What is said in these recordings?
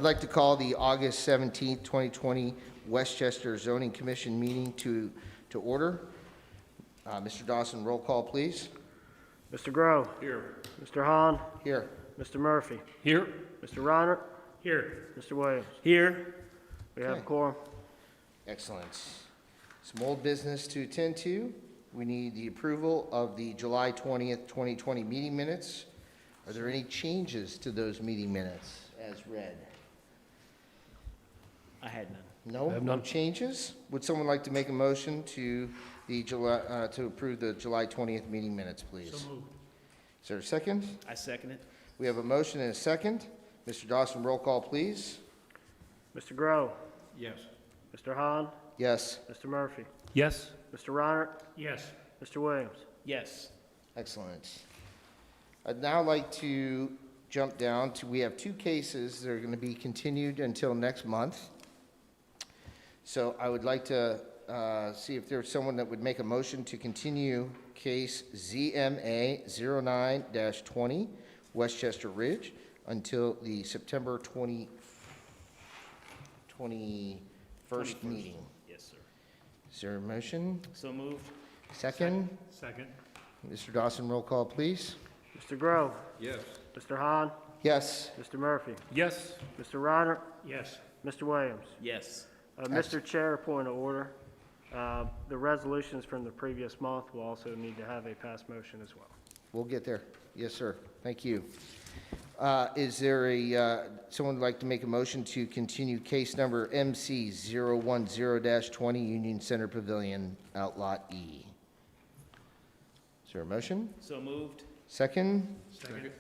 like to call the August 17th, 2020 Westchester Zoning Commission meeting to order. Mr. Dawson, roll call, please. Mr. Groh. Here. Mr. Hahn. Here. Mr. Murphy. Here. Mr. Reiner. Here. Mr. Williams. Here. We have a Okay. quorum. Excellent. Some old business to attend to. We need the approval of the July 20th, 2020 meeting minutes. Are there any changes to those meeting minutes as read? I had none. No, I have no none. changes? Would someone like to make a motion to the July, to approve the July 20th meeting minutes, please? So moved. Is there a second? I second it. We have a motion and a second. Mr. Dawson, roll call, please. Mr. Groh. Yes. Mr. Hahn. Yes. Mr. Murphy. Yes. Mr. Reiner. Yes. Mr. Williams. Yes. Excellent. I'd now like to jump down to, we have two cases that are going to be continued until next month. So I would like to see if there's someone that would make a motion to continue case ZMA 09-20 Westchester Ridge until the September 21st meeting. Yes, sir. Is there a motion? So moved. Second? Second. Mr. Dawson, roll call, please. Mr. Groh. Yes. Mr. Hahn. Yes. Mr. Murphy. Yes. Mr. Reiner. Yes. Mr. Williams. Yes. Mr. Chair, point of order. The resolutions from the previous month will also need to have a pass motion as well. We'll get there. Yes, sir. Thank you. Is there someone would like to make a motion to continue case number MC 010-20 Union Center Pavilion, Outlot E? Is there a motion? So moved. Second? Second.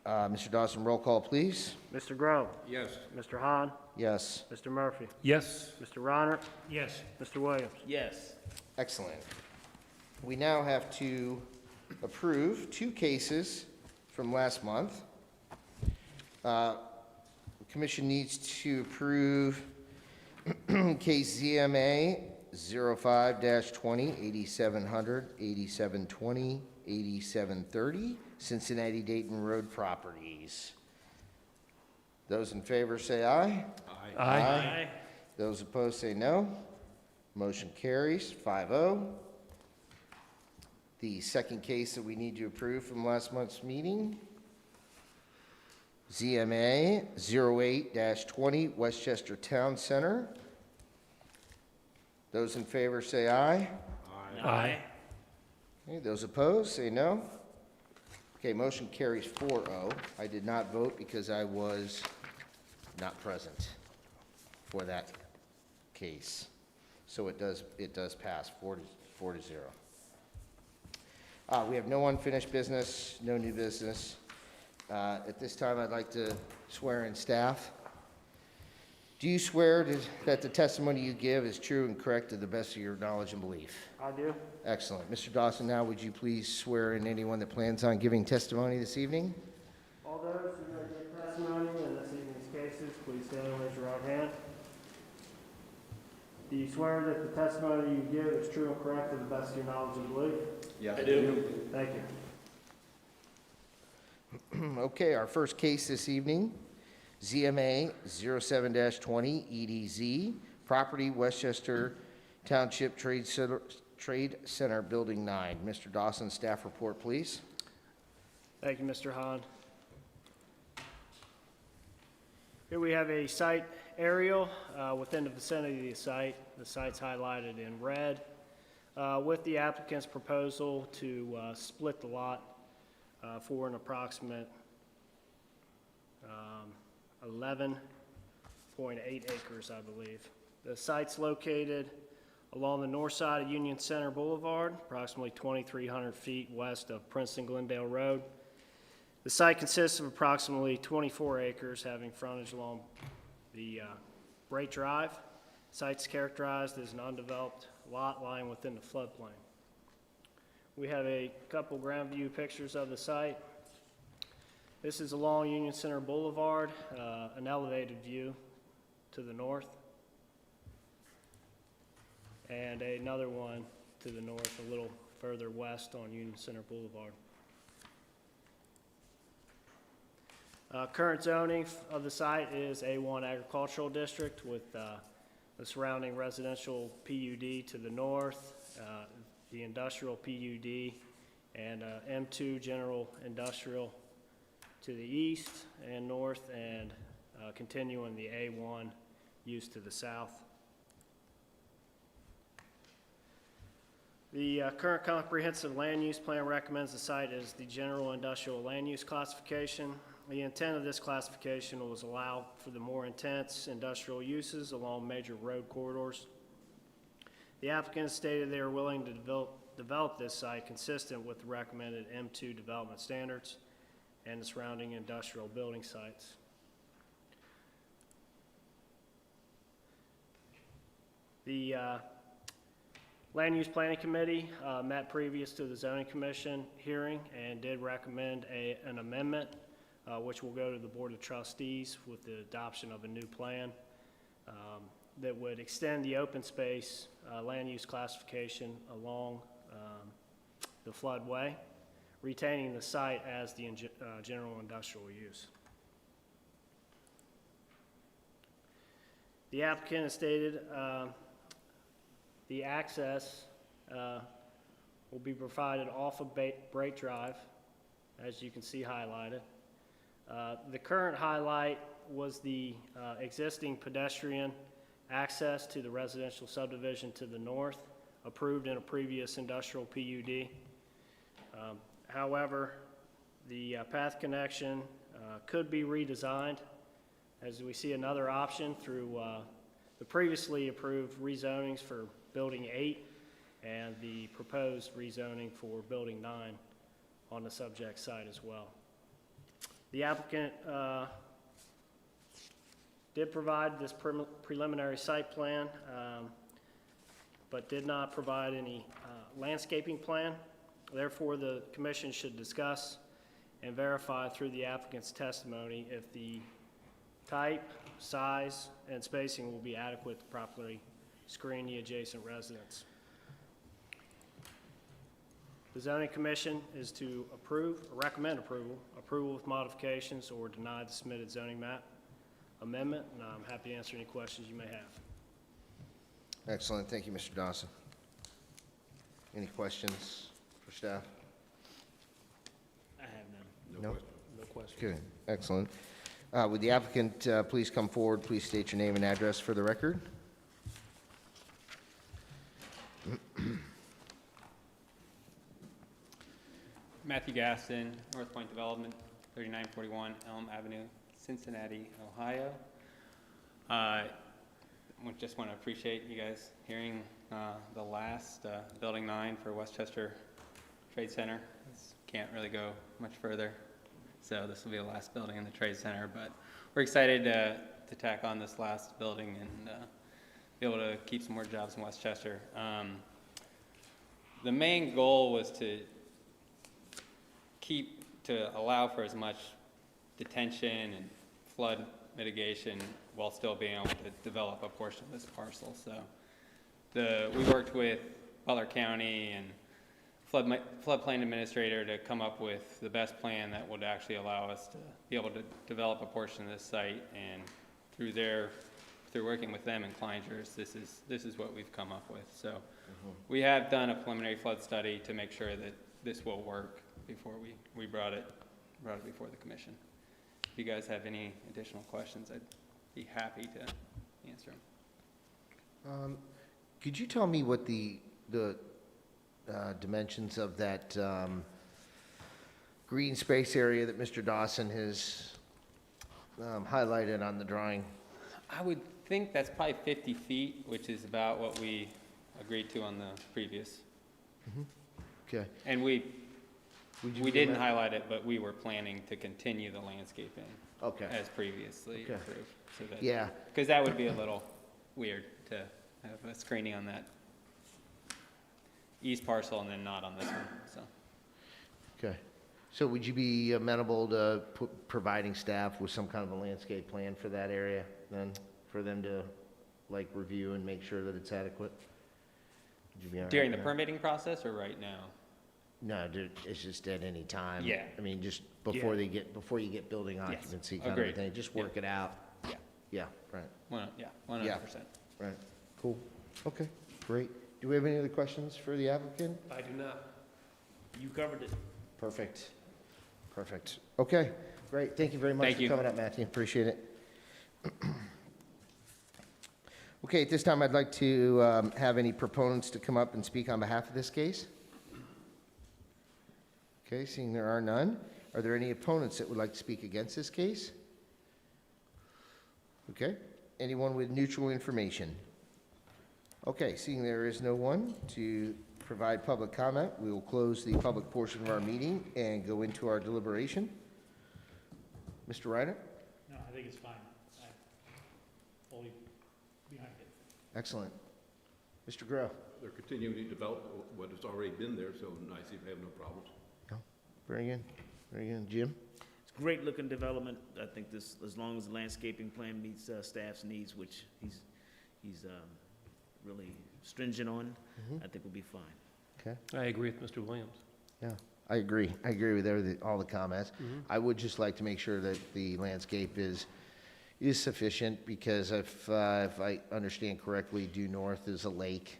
Mr. Dawson, roll call, please. Mr. Groh. Yes. Mr. Hahn. Yes. Mr. Murphy. Yes. Mr. Reiner. Yes. Mr. Williams. Yes. Excellent. We now have to approve two cases from last month. The commission needs to approve case ZMA 05-20, 8700, 8720, 8730, Cincinnati Dayton Road Properties. Those in favor say aye. Aye. Those opposed say no. Motion carries 5-0. The second case that we need to approve from last month's meeting, ZMA 08-20 Westchester Town Center. Those in favor say aye. Aye. Okay, those opposed say no. Okay, motion carries 4-0. I did not vote because I was not present for that case. So it does pass 4-0. We have no unfinished business, no new business. At this time, I'd like to swear in staff. Do you swear that the testimony you give is true and correct to the best of your knowledge and belief? I do. Excellent. Mr. Dawson, now would you please swear in anyone that plans on giving testimony this evening? All those who are giving testimony in this evening's cases, please stand and raise your right hand. Do you swear that the testimony you give is true and correct to the best of your knowledge and belief? Yeah, I do. Thank you. Okay, our first case this evening, ZMA 07-20 EDZ, property Westchester Township Trade Center Building 9. Mr. Dawson, staff report, please. Thank you, Mr. Hahn. Here we have a site aerial within the vicinity of the site. The site's highlighted in red with the applicant's proposal to split the lot for an approximate 11.8 acres, I believe. The site's located along the north side of Union Center Boulevard, approximately 2,300 feet west of Princeton-Glendale Road. The site consists of approximately 24 acres, having frontage along the Bray Drive. The site's characterized as an undeveloped lot lying within the floodplain. We have a couple ground view pictures of the site. This is along Union Center Boulevard, an elevated view to the north, and another one to the north, a little further west on Union Center Boulevard. Current zoning of the site is A1 agricultural district with the surrounding residential PUD to the north, the industrial PUD, and M2 general industrial to the east and north, and continuing the A1 use to the south. The current comprehensive land use plan recommends the site as the general industrial land use classification. The intent of this classification was allow for the more intense industrial uses along major road corridors. The applicant stated they are willing to develop this site consistent with the recommended M2 development standards and the surrounding industrial building sites. The Land Use Planning Committee met previous to the Zoning Commission hearing and did recommend an amendment, which will go to the Board of Trustees with the adoption of a new plan that would extend the open space land use classification along the floodway, retaining the site as the general industrial use. The applicant has stated the access will be provided off of Brake Drive, as you can see highlighted. The current highlight was the existing pedestrian access to the residential subdivision to the north, approved in a previous industrial PUD. However, the path connection could be redesigned, as we see another option through the previously approved rezonings for Building 8 and the proposed rezoning for Building 9 on the subject site as well. The applicant did provide this preliminary site plan, but did not provide any landscaping plan. Therefore, the commission should discuss and verify through the applicant's testimony if the type, size, and spacing will be adequate to properly screen the adjacent residents. The zoning commission is to recommend approval with modifications, or deny the submitted zoning map amendment, and I'm happy to answer any questions you may have. Excellent. Thank you, Mr. Dawson. Any questions for staff? I have none. No? No questions. Good. Excellent. Would the applicant please come forward? Please state your name and address for the record. Matthew Gaston, North Point Development, 3941 Elm Avenue, Cincinnati, Ohio. Just want to appreciate you guys hearing the last Building 9 for Westchester Trade Center. Can't really go much further, so this will be the last building in the Trade Center, but we're excited to tack on this last building and be able to keep some more jobs in Westchester. The main goal was to allow for as much detention and flood mitigation while still being able to develop a portion of this parcel. So we worked with Butler County and floodplain administrator to come up with the best plan that would actually allow us to be able to develop a portion of this site, and through working with them and Kleinger's, this is what we've come up with. So we have done a preliminary flood study to make sure that this will work before we brought it before the commission. If you guys have any additional questions, I'd be happy to answer them. Could you tell me what the dimensions of that green space area that Mr. Dawson has highlighted on the drawing? I would think that's probably 50 feet, which is about what we agreed to on the previous. Okay. And we didn't highlight it, but we were planning to continue the landscaping as previously approved. So that, Yeah. Because that would be a little weird to have a screening on that east parcel and then not on this one. So. Okay. So would you be amenable to providing staff with some kind of a landscape plan for that area then, for them to like review and make sure that it's adequate? Would you be all right During the with that? permitting process or right now? No, it's just at any time. Yeah. I mean, just before Yeah. before you get building occupancy kind of Agreed. thing, just Yeah. work it out. Yeah. Yeah, right, 100%. right. Cool. Okay, great. Do we have any other questions for the applicant? I do not. You covered it. Perfect. Perfect. Okay, great. Thank you very much Thank for you. coming up, Matthew. Appreciate it. Okay, at this time, I'd like to have any proponents to come up and speak on behalf of this case. Okay, seeing there are none, are there any opponents that would like to speak against this case? Okay, anyone with neutral information? Okay, seeing there is no one to provide public comment, we will close the public portion of our meeting and go into our deliberation. Mr. Ryder? No, I think it's fine. I'm fully behind it. Excellent. Mr. Grow? They're continuing to develop what has already been there, so I see they have no problems. Very good, very good. Jim? It's great looking development. I think this, as long as the landscaping plan meets staff's needs, which he's really stringent on, I think we'll be fine. Okay. I agree with Mr. Williams. Yeah, I agree. I agree with all the comments. I would just like to make sure that the landscape is sufficient, because if I understand correctly, due north is a lake,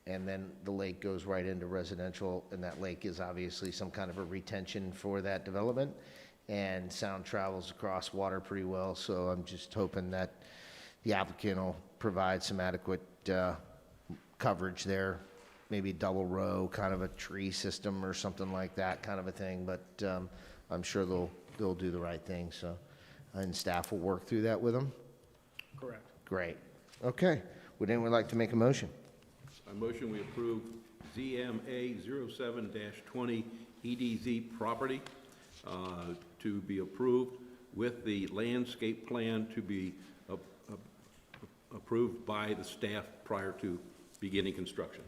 and then the lake goes right into residential, and that lake is obviously some kind of a retention for that development, and sound travels across water pretty well, so I'm just hoping that the applicant will provide some adequate coverage there, maybe double row, kind of a tree system or something like that, kind of a thing, but I'm sure they'll do the right thing, so, and staff will work through that with them. Correct. Great. Okay. Would anyone like to make a motion? I motion we approve ZMA 07-20 EDZ property to be approved with the landscape plan to be approved by the staff prior to beginning construction.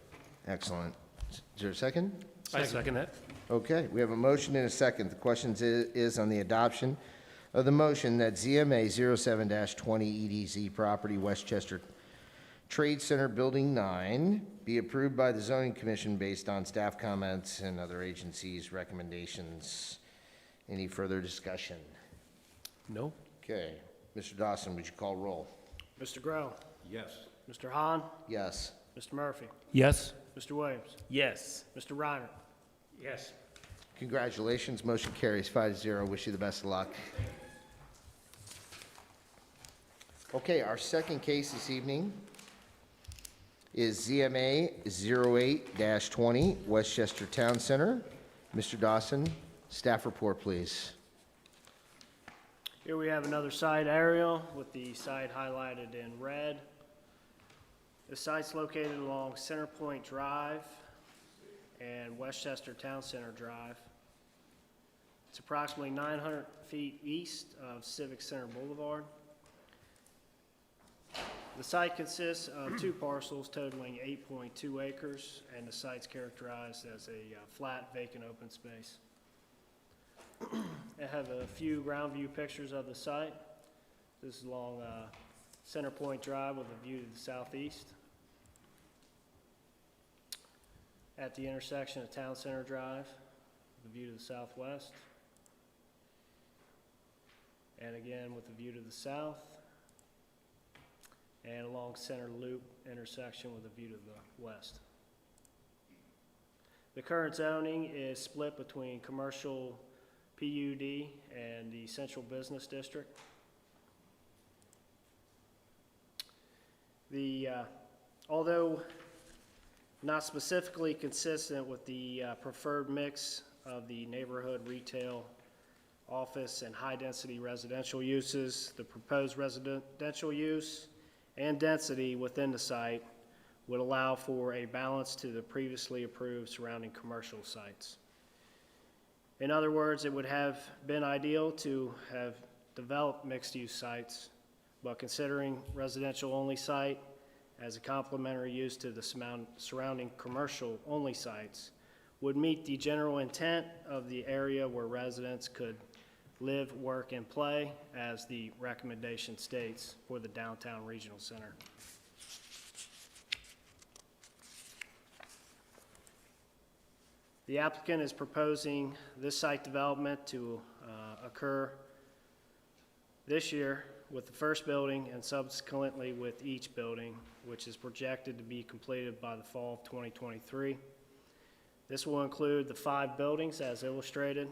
Excellent. Is there a second? I second that. Okay, we have a motion and a second. The question is on the adoption of the motion that ZMA 07-20 EDZ property, Westchester Trade Center Building 9, be approved by the Zoning Commission based on staff comments and other agencies' recommendations. Any further discussion? No? Okay. Mr. Dawson, would you call roll? Mr. Grow, Yes. Mr. Hahn, Yes. Mr. Murphy, Yes. Mr. Williams, Yes. Mr. Reiner. Yes. Congratulations. Motion carries 5-0. Wish you the best of luck. Okay, our second case this evening is ZMA 08-20 Westchester Town Center. Mr. Dawson, staff report, please. Here we have another site aerial with the site highlighted in red. The site's located along Center Point Drive and Westchester Town Center Drive. It's approximately 900 feet east of Civic Center Boulevard. The site consists of two parcels totaling 8.2 acres, and the site's characterized as a flat, vacant, open space. I have a few ground view pictures of the site. This is along Center Point Drive with a view to the southeast. At the intersection of Town Center Drive, with a view to the southwest. And again with a view to the south. And along Center Loop intersection with a view to the west. The current zoning is split between commercial PUD and the Central Business District. Although not specifically consistent with the preferred mix of the neighborhood retail, office, and high-density residential uses, the proposed residential use and density within the site would allow for a balance to the previously approved surrounding commercial sites. In other words, it would have been ideal to have developed mixed-use sites, but considering residential-only site as a complementary use to the surrounding commercial-only sites would meet the general intent of the area where residents could live, work, and play, as the recommendation states for the downtown regional center. The applicant is proposing this site development to occur this year with the first building and subsequently with each building, which is projected to be completed by the fall of 2023. This will include the 5 buildings as illustrated,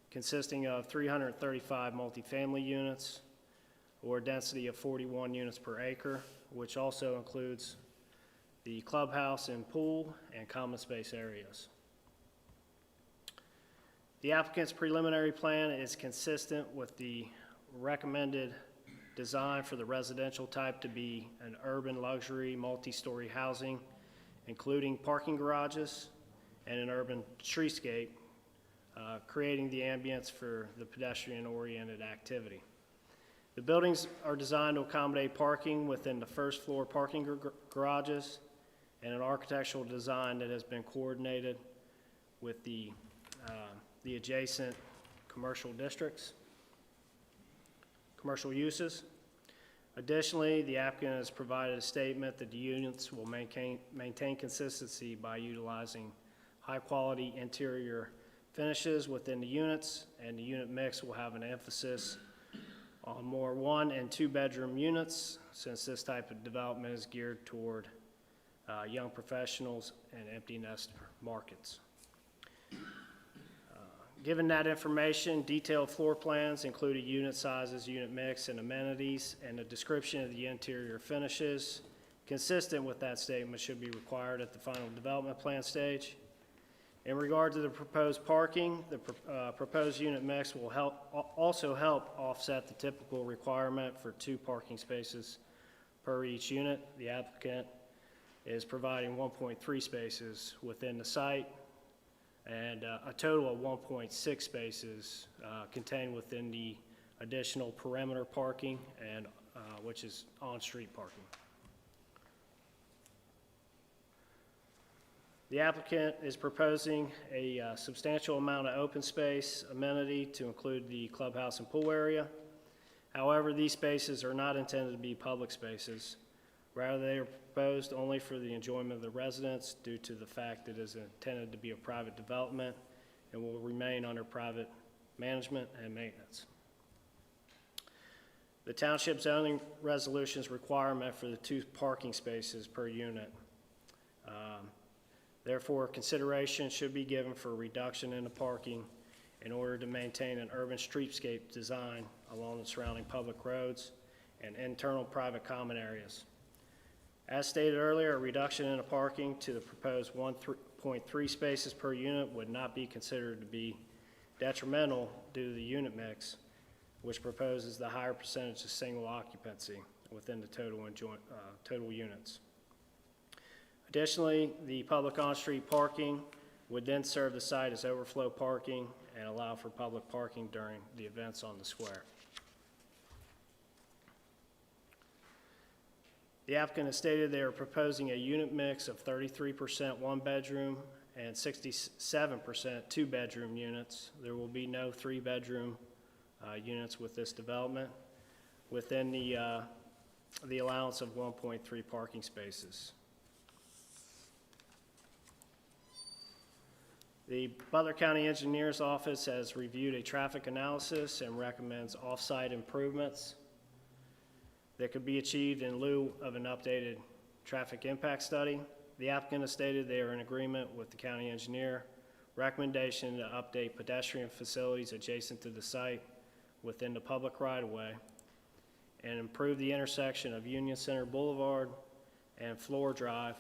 consisting of 335 multifamily units or a density of 41 units per acre, which also includes the clubhouse and pool and common space areas. The applicant's preliminary plan is consistent with the recommended design for the residential type to be an urban luxury multi-story housing, including parking garages and an urban streetscape, creating the ambience for the pedestrian-oriented activity. The buildings are designed to accommodate parking within the first floor parking garages and an architectural design that has been coordinated with the adjacent commercial districts, commercial uses. Additionally, the applicant has provided a statement that the units will maintain consistency by utilizing high-quality interior finishes within the units, and the unit mix will have an emphasis on more 1- and 2-bedroom units, since this type of development is geared toward young professionals and empty nest markets. Given that information, detailed floor plans, including unit sizes, unit mix, and amenities, and a description of the interior finishes consistent with that statement should be required at the final development plan stage. In regard to the proposed parking, the proposed unit mix will also help offset the typical requirement for 2 parking spaces per each unit. The applicant is providing 1.3 spaces within the site and a total of 1.6 spaces contained within the additional perimeter parking and which is on-street parking. The applicant is proposing a substantial amount of open space amenity to include the clubhouse and pool area. However, these spaces are not intended to be public spaces. Rather, they are proposed only for the enjoyment of the residents due to the fact that it is intended to be a private development and will remain under private management and maintenance. The township zoning resolution's requirement for the 2 parking spaces per unit. Therefore, consideration should be given for a reduction in the parking in order to maintain an urban streetscape design along the surrounding public roads and internal private common areas. As stated earlier, a reduction in the parking to the proposed 1.3 spaces per unit would not be considered to be detrimental due to the unit mix, which proposes the higher percentage of single occupancy within the total units. Additionally, the public on-street parking would then serve the site as overflow parking and allow for public parking during the events on the square. The applicant has stated they are proposing a unit mix of 33% 1-bedroom and 67% 2-bedroom units. There will be no 3-bedroom units with this development within the allowance of 1.3 parking spaces. The Butler County Engineer's Office has reviewed a traffic analysis and recommends off-site improvements that could be achieved in lieu of an updated traffic impact study. The applicant has stated they are in agreement with the county engineer recommendation to update pedestrian facilities adjacent to the site within the public right-of-way and improve the intersection of Union Center Boulevard and Floor Drive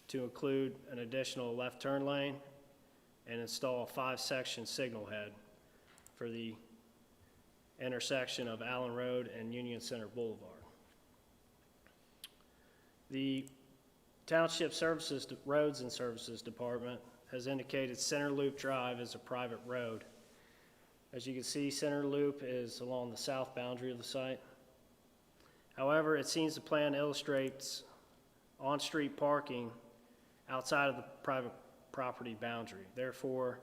to include an additional left turn lane and install a 5-section signal head for the intersection of Allen Road and Union Center Boulevard. The Township Roads and Services Department has indicated Center Loop Drive is a private road. As you can see, Center Loop is along the south boundary of the site. However, it seems the plan illustrates on-street parking outside of the private property boundary. Therefore,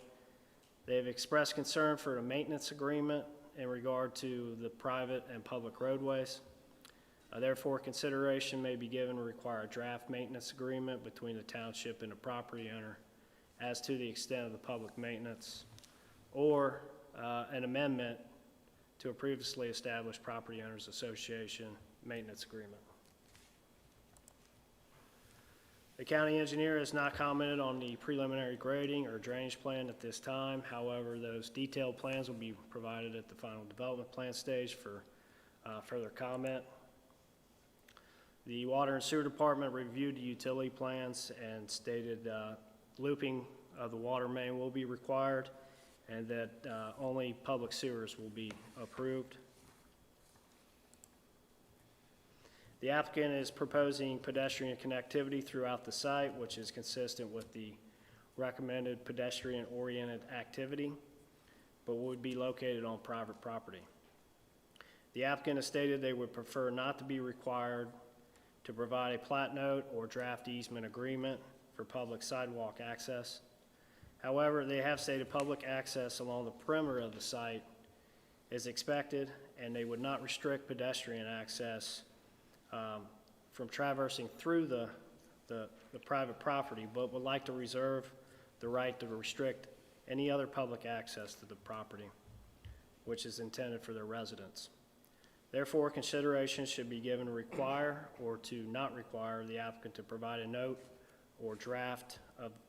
they have expressed concern for a maintenance agreement in regard to the private and public roadways. Therefore, consideration may be given to require a draft maintenance agreement between the township and the property owner as to the extent of the public maintenance, or an amendment to a previously established property owners association maintenance agreement. The county engineer has not commented on the preliminary grading or drainage plan at this time. However, those detailed plans will be provided at the final development plan stage for further comment. The Water and Sewer Department reviewed the utility plans and stated looping of the water main will be required and that only public sewers will be approved. The applicant is proposing pedestrian connectivity throughout the site, which is consistent with the recommended pedestrian-oriented activity, but would be located on private property. The applicant has stated they would prefer not to be required to provide a plat note or draft easement agreement for public sidewalk access. However, they have stated public access along the perimeter of the site is expected, and they would not restrict pedestrian access from traversing through the private property, but would like to reserve the right to restrict any other public access to the property, which is intended for their residents. Therefore, consideration should be given to require or to not require the applicant to provide a note or draft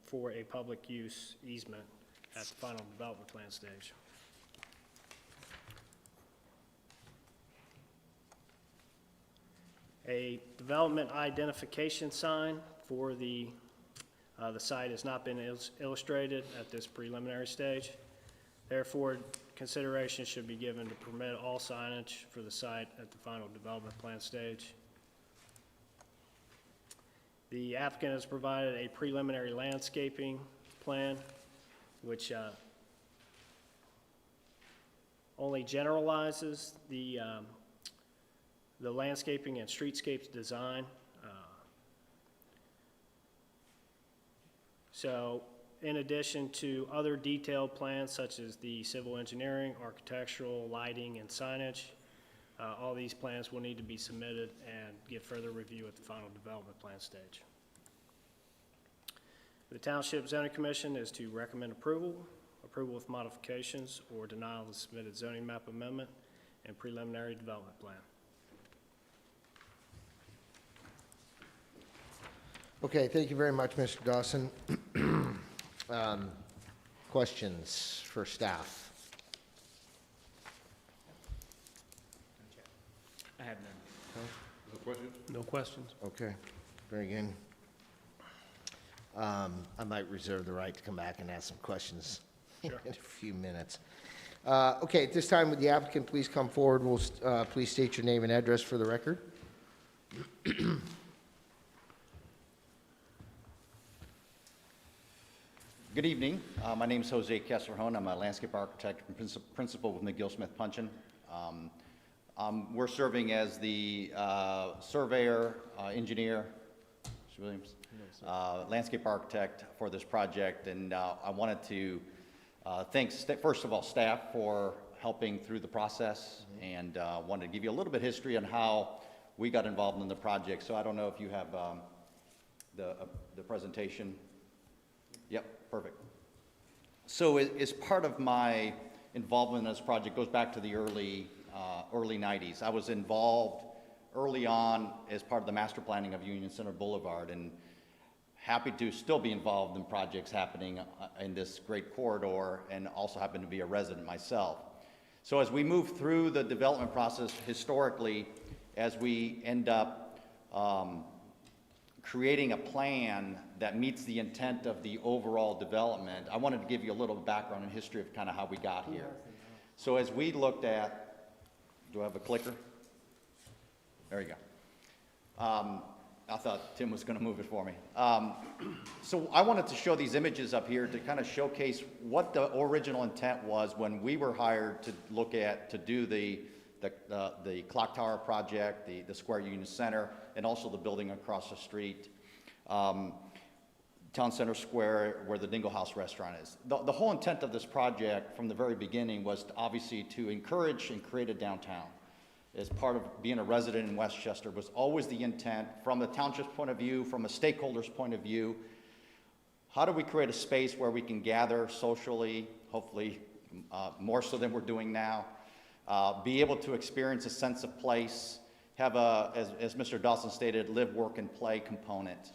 for a public use easement at the final development plan stage. A development identification sign for the site has not been illustrated at this preliminary stage. Therefore, consideration should be given to permit all signage for the site at the final development plan stage. The applicant has provided a preliminary landscaping plan, which only generalizes the landscaping and streetscapes design. So in addition to other detailed plans such as the civil engineering, architectural, lighting, and signage, all these plans will need to be submitted and get further review at the final development plan stage. The Township Zoning Commission is to recommend approval with modifications, or denial of the submitted zoning map amendment and preliminary development plan. Okay, thank you very much, Mr. Dawson. Questions for staff? I have none. No questions? No questions. Okay, very good. I might reserve the right to come back and ask some questions in a few minutes. Okay, at this time, would the applicant please come forward? Will please state your name and address for the record? Good evening. My name is Jose Kesselhone. I'm a landscape architect and principal with McGill Smith Punchin. We're serving as the surveyor, engineer, Mr. Williams, landscape architect for this project, and I wanted to thank, first of all, staff for helping through the process, and wanted to give you a little bit of history on how we got involved in the project. So I don't know if you have the presentation. Yep, perfect. So as part of my involvement in this project, goes back to the early 90s. I was involved early on as part of the master planning of Union Center Boulevard, and happy to still be involved in projects happening in this great corridor, and also happen to be a resident myself. So as we move through the development process historically, as we end up creating a plan that meets the intent of the overall development, I wanted to give you a little background and history of kind of how we got here. So as we looked at, do I have a clicker? There you go. I thought Tim was going to move it for me. So I wanted to show these images up here to kind of showcase what the original intent was when we were hired to look at, to do the Clocktower project, the Square Union Center, and also the building across the street, Town Center Square, where the Dingle House restaurant is. The whole intent of this project from the very beginning was obviously to encourage and create a downtown. As part of being a resident in Westchester was always the intent, from the township's point of view, from a stakeholder's point of view. how do we create a space where we can gather socially, hopefully more so than we're doing now, be able to experience a sense of place, have a, as Mr. Dawson stated, live, work, and play component.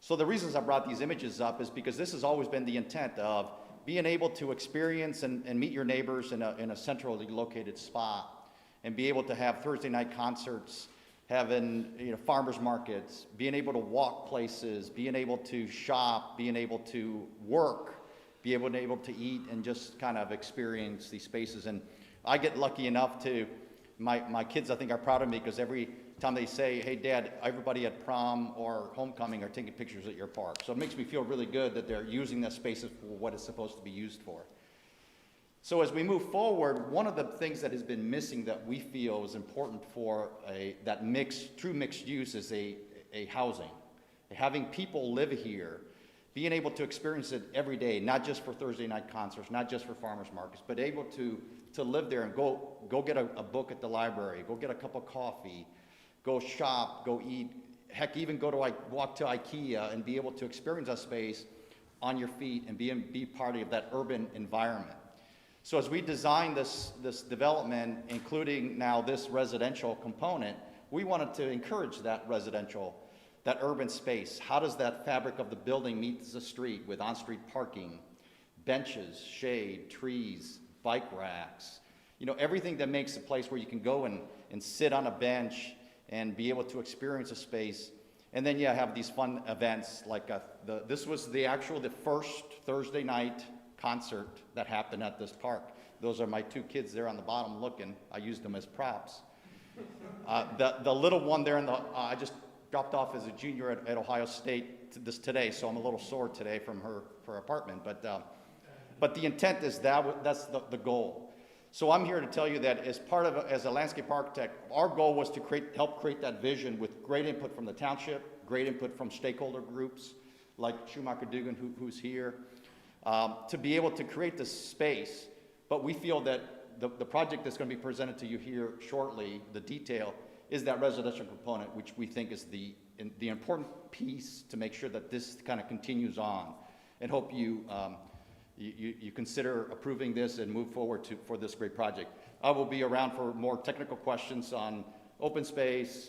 So the reasons I brought these images up is because this has always been the intent of being able to experience and meet your neighbors in a centrally located spot, and be able to have Thursday night concerts, having farmers markets, being able to walk places, being able to shop, being able to work, be able to eat, and just kind of experience these spaces. And I get lucky enough to, my kids I think are proud of me, because every time they say, hey Dad, everybody at prom or homecoming are taking pictures at your park. So it makes me feel really good that they're using the spaces for what it's supposed to be used for. So as we move forward, one of the things that has been missing that we feel is important for that true mixed use is a housing. Having people live here, being able to experience it every day, not just for Thursday night concerts, not just for farmers markets, but able to live there and go get a book at the library, go get a cup of coffee, go shop, go eat, heck, even walk to IKEA and be able to experience a space on your feet and be part of that urban environment. So as we design this development, including now this residential component, we wanted to encourage that urban space. How does that fabric of the building meet the street with on-street parking, benches, shade, trees, bike racks, everything that makes a place where you can go and sit on a bench and be able to experience a space. And then have these fun events like this was the first Thursday night concert that happened at this park. Those are my two kids there on the bottom looking. I used them as props. The little one there I just dropped off as a junior at Ohio State today, so I'm a little sore today from her apartment. But the intent is that's the goal. So I'm here to tell you that as a landscape architect, our goal was to help create that vision with great input from the township, great input from stakeholder groups like Schumacher Dugan, who's here, to be able to create this space. But we feel that the project that's going to be presented to you here shortly, the detail, is that residential component, which we think is the important piece to make sure that this kind of continues on. And hope you consider approving this and move forward for this great project. I will be around for more technical questions on open space,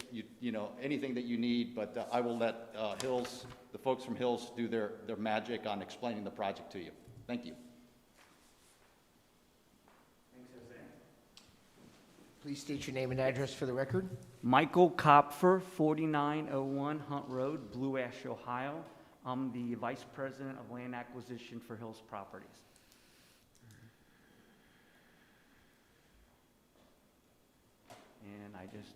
anything that you need, but I will let the folks from Hills do their magic on explaining the project to you. Thank you. Please state your name and address for the record. Michael Kopfer, 4901 Hunt Road, Blue Ash, Ohio. I'm the Vice President of Land Acquisition for Hills Properties. And I just...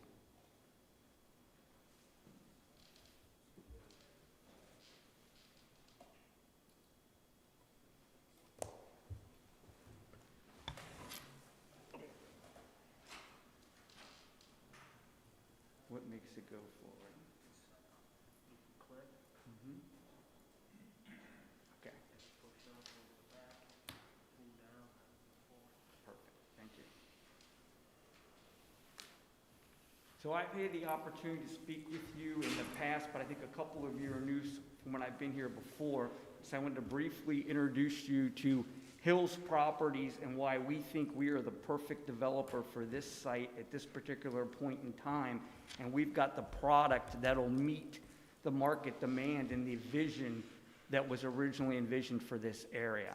What makes it go forward? Mhm. Okay. Perfect, thank you. So I've had the opportunity to speak with you in the past, but I think a couple of you are new from when I've been here before. So I wanted to briefly introduce you to Hills Properties and why we think we are the perfect developer for this site at this particular point in time. And we've got the product that'll meet the market demand and the vision that was originally envisioned for this area.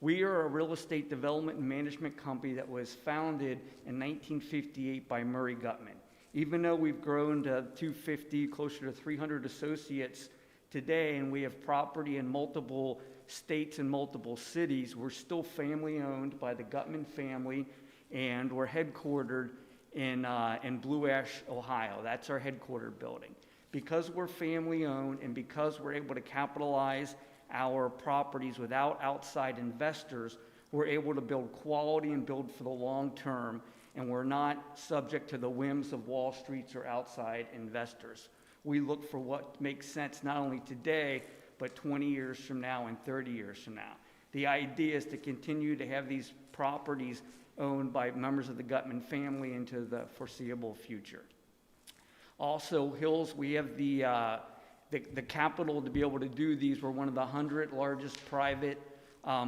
We are a real estate development and management company that was founded in 1958 by Murray Gutman. Even though we've grown to 250, closer to 300 associates today, and we have property in multiple states and multiple cities, we're still family owned by the Gutman family, and we're headquartered in Blue Ash, Ohio. That's our headquarter building. Because we're family owned and because we're able to capitalize our properties without outside investors, we're able to build quality and build for the long term, and we're not subject to the whims of Wall Street or outside investors. We look for what makes sense not only today, but 20 years from now and 30 years from now. The idea is to continue to have these properties owned by members of the Gutman family into the foreseeable future. Also, Hills, we have the the capital to be able to do these. We're one of the 100 largest private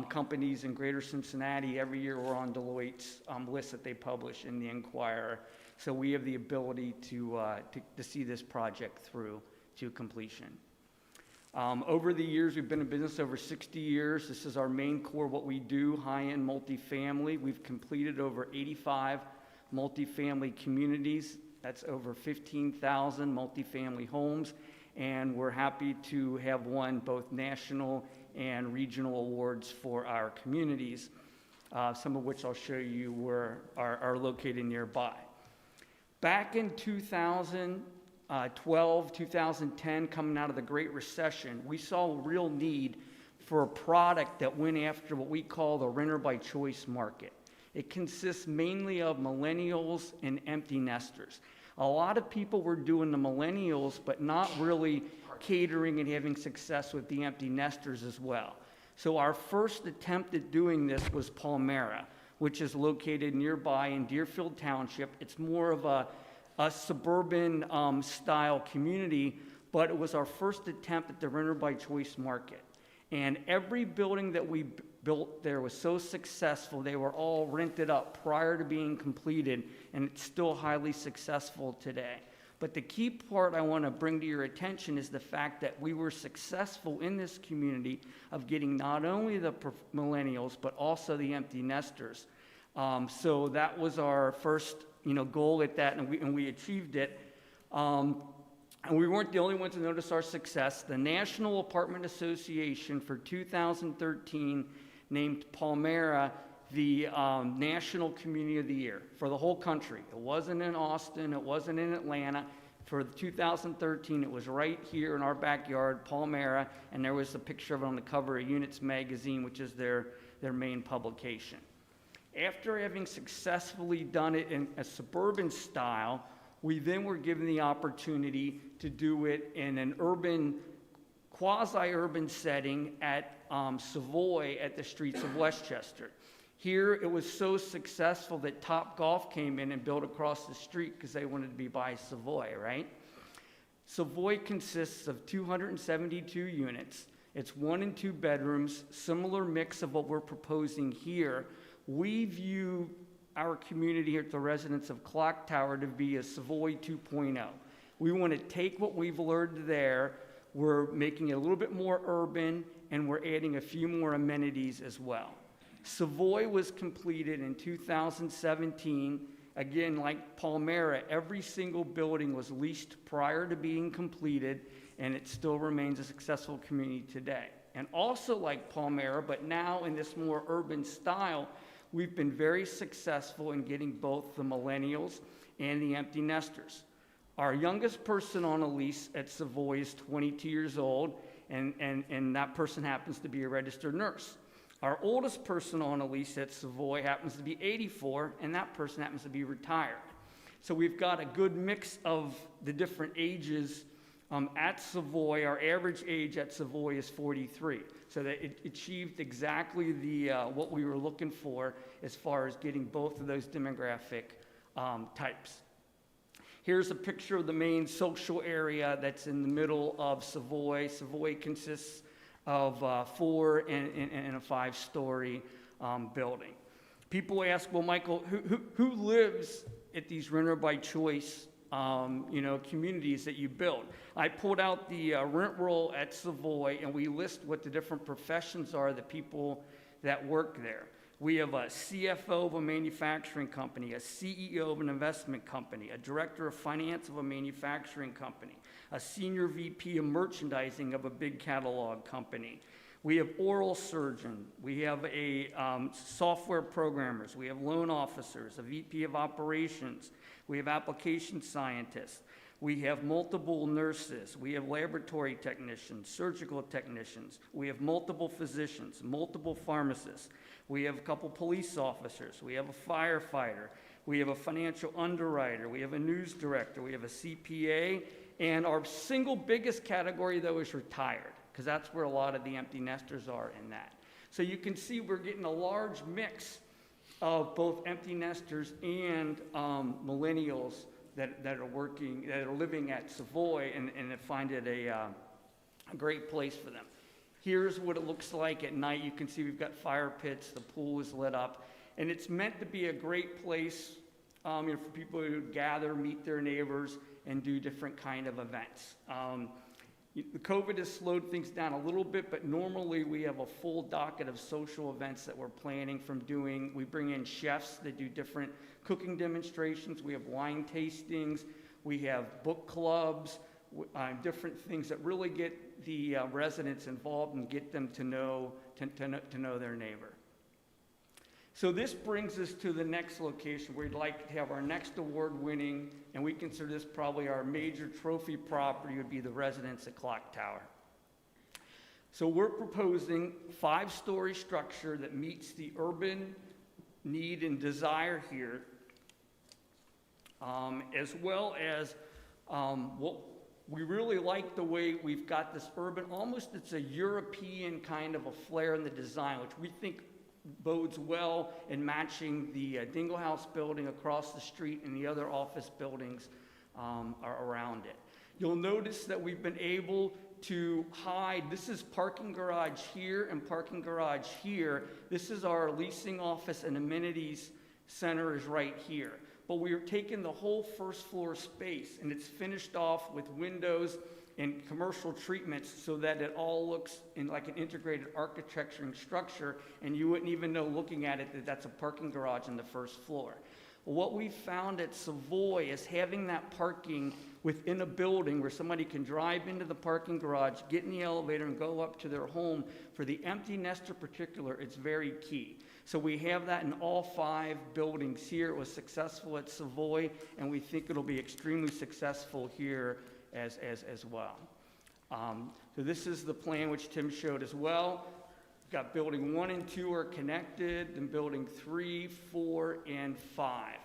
companies in greater Cincinnati. Every year we're on Deloitte's list that they publish in the Enquirer. So we have the ability to see this project through to completion. Over the years, we've been in business over 60 years. This is our main core, what we do, high-end multifamily. We've completed over 85 multifamily communities. That's over 15,000 multifamily homes. And we're happy to have won both national and regional awards for our communities, some of which I'll show you are located nearby. Back in 2012, 2010, coming out of the Great Recession, we saw a real need for a product that went after what we call the renter by choice market. It consists mainly of millennials and empty nesters. A lot of people were doing the millennials, but not really catering and having success with the empty nesters as well. So our first attempt at doing this was Palmyra, which is located nearby in Deerfield Township. It's more of a suburban style community, but it was our first attempt at the renter by choice market. And every building that we built there was so successful, they were all rented up prior to being completed, and it's still highly successful today. But the key part I want to bring to your attention is the fact that we were successful in this community of getting not only the millennials, but also the empty nesters. So that was our first goal at that, and we achieved it. And we weren't the only ones to notice our success. The National Apartment Association for 2013 named Palmyra the National Community of the Year for the whole country. It wasn't in Austin, it wasn't in Atlanta. For 2013, it was right here in our backyard, Palmyra, and there was a picture of it on the cover of Units magazine, which is their main publication. After having successfully done it in a suburban style, we then were given the opportunity to do it in an urban, quasi-urban setting at Savoy at the streets of Westchester. Here, it was so successful that Topgolf came in and built across the street because they wanted to be by Savoy, right? Savoy consists of 272 units. It's 1 and 2 bedrooms, similar mix of what we're proposing here. We view our community here at the residents of Clocktower to be a Savoy 2.0. We want to take what we've learned there, we're making it a little bit more urban, and we're adding a few more amenities as well. Savoy was completed in 2017. Again, like Palmyra, every single building was leased prior to being completed, and it still remains a successful community today. And also like Palmyra, but now in this more urban style, we've been very successful in getting both the millennials and the empty nesters. Our youngest person on a lease at Savoy is 22 years old, and that person happens to be a registered nurse. Our oldest person on a lease at Savoy happens to be 84, and that person happens to be retired. So we've got a good mix of the different ages at Savoy. Our average age at Savoy is 43. So that it achieved exactly the what we were looking for as far as getting both of those demographic types. Here's a picture of the main social area that's in the middle of Savoy. Savoy consists of 4 and a 5-story building. People ask, well, Michael, who lives at these renter by choice communities that you build? I pulled out the rent roll at Savoy, and we list what the different professions are, the people that work there. We have a CFO of a manufacturing company, a CEO of an investment company, a director of finance of a manufacturing company, a senior VP of merchandising of a big catalog company. We have oral surgeon, we have a software programmers, we have loan officers, a VP of operations, we have application scientists, we have multiple nurses, we have laboratory technicians, surgical technicians, we have multiple physicians, multiple pharmacists, we have a couple police officers, we have a firefighter, we have a financial underwriter, we have a news director, we have a CPA, and our single biggest category, though, is retired, because that's where a lot of the empty nesters are in that. So you can see we're getting a large mix of both empty nesters and millennials that are living at Savoy and find it a great place for them. Here's what it looks like at night. You can see we've got fire pits, the pool is lit up, and it's meant to be a great place for people to gather, meet their neighbors, and do different kind of events. The COVID has slowed things down a little bit, but normally we have a full docket of social events that we're planning from doing. We bring in chefs that do different cooking demonstrations. We have wine tastings. We have book clubs, different things that really get the residents involved and get them to know their neighbor. So this brings us to the next location where we'd like to have our next award-winning, and we consider this probably our major trophy property, would be the residence at Clocktower. So we're proposing 5-story structure that meets the urban need and desire here, as well as what we really like the way we've got this urban, almost it's a European kind of a flair in the design, which we think bodes well in matching the Dingle House building across the street and the other office buildings are around it. You'll notice that we've been able to hide, this is parking garage here and parking garage here. This is our leasing office and amenities center is right here. But we're taking the whole first floor space and it's finished off with windows and commercial treatments so that it all looks in like an integrated architecture and structure, and you wouldn't even know looking at it that that's a parking garage on the first floor. What we found at Savoy is having that parking within a building where somebody can drive into the parking garage, get in the elevator, and go up to their home. For the empty nester particular, it's very key. So we have that in all 5 buildings here. It was successful at Savoy, and we think it'll be extremely successful here as well. So this is the plan which Tim showed as well. Got building 1 and 2 are connected, then building 3, 4, and 5.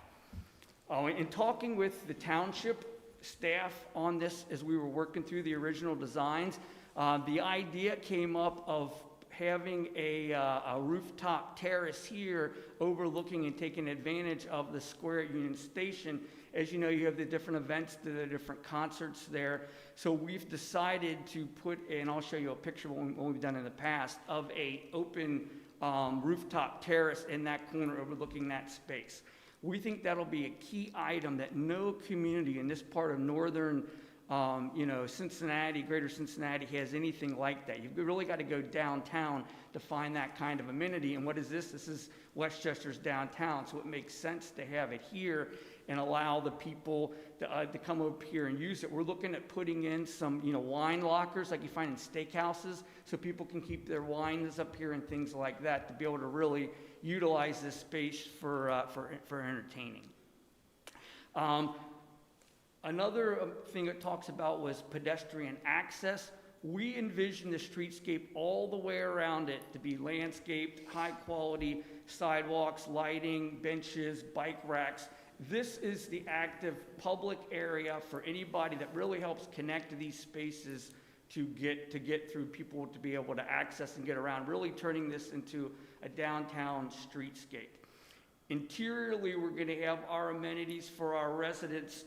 In talking with the township staff on this as we were working through the original designs, the idea came up of having a rooftop terrace here overlooking and taking advantage of the square at Union Station. As you know, you have the different events, the different concerts there. So we've decided to put, and I'll show you a picture of what we've done in the past, of a open rooftop terrace in that corner overlooking that space. We think that'll be a key item that no community in this part of northern Cincinnati, greater Cincinnati, has anything like that. You've really got to go downtown to find that kind of amenity. And what is this? This is Westchester's downtown, so it makes sense to have it here and allow the people to come up here and use it. We're looking at putting in some, wine lockers like you find in steakhouses, so people can keep their wines up here and things like that to be able to really utilize this space for entertaining. Another thing it talks about was pedestrian access. We envision the streetscape all the way around it to be landscaped, high quality sidewalks, lighting, benches, bike racks. This is the active public area for anybody that really helps connect these spaces to get through, people to be able to access and get around, really turning this into a downtown streetscape. Interiorly, we're going to have our amenities for our residents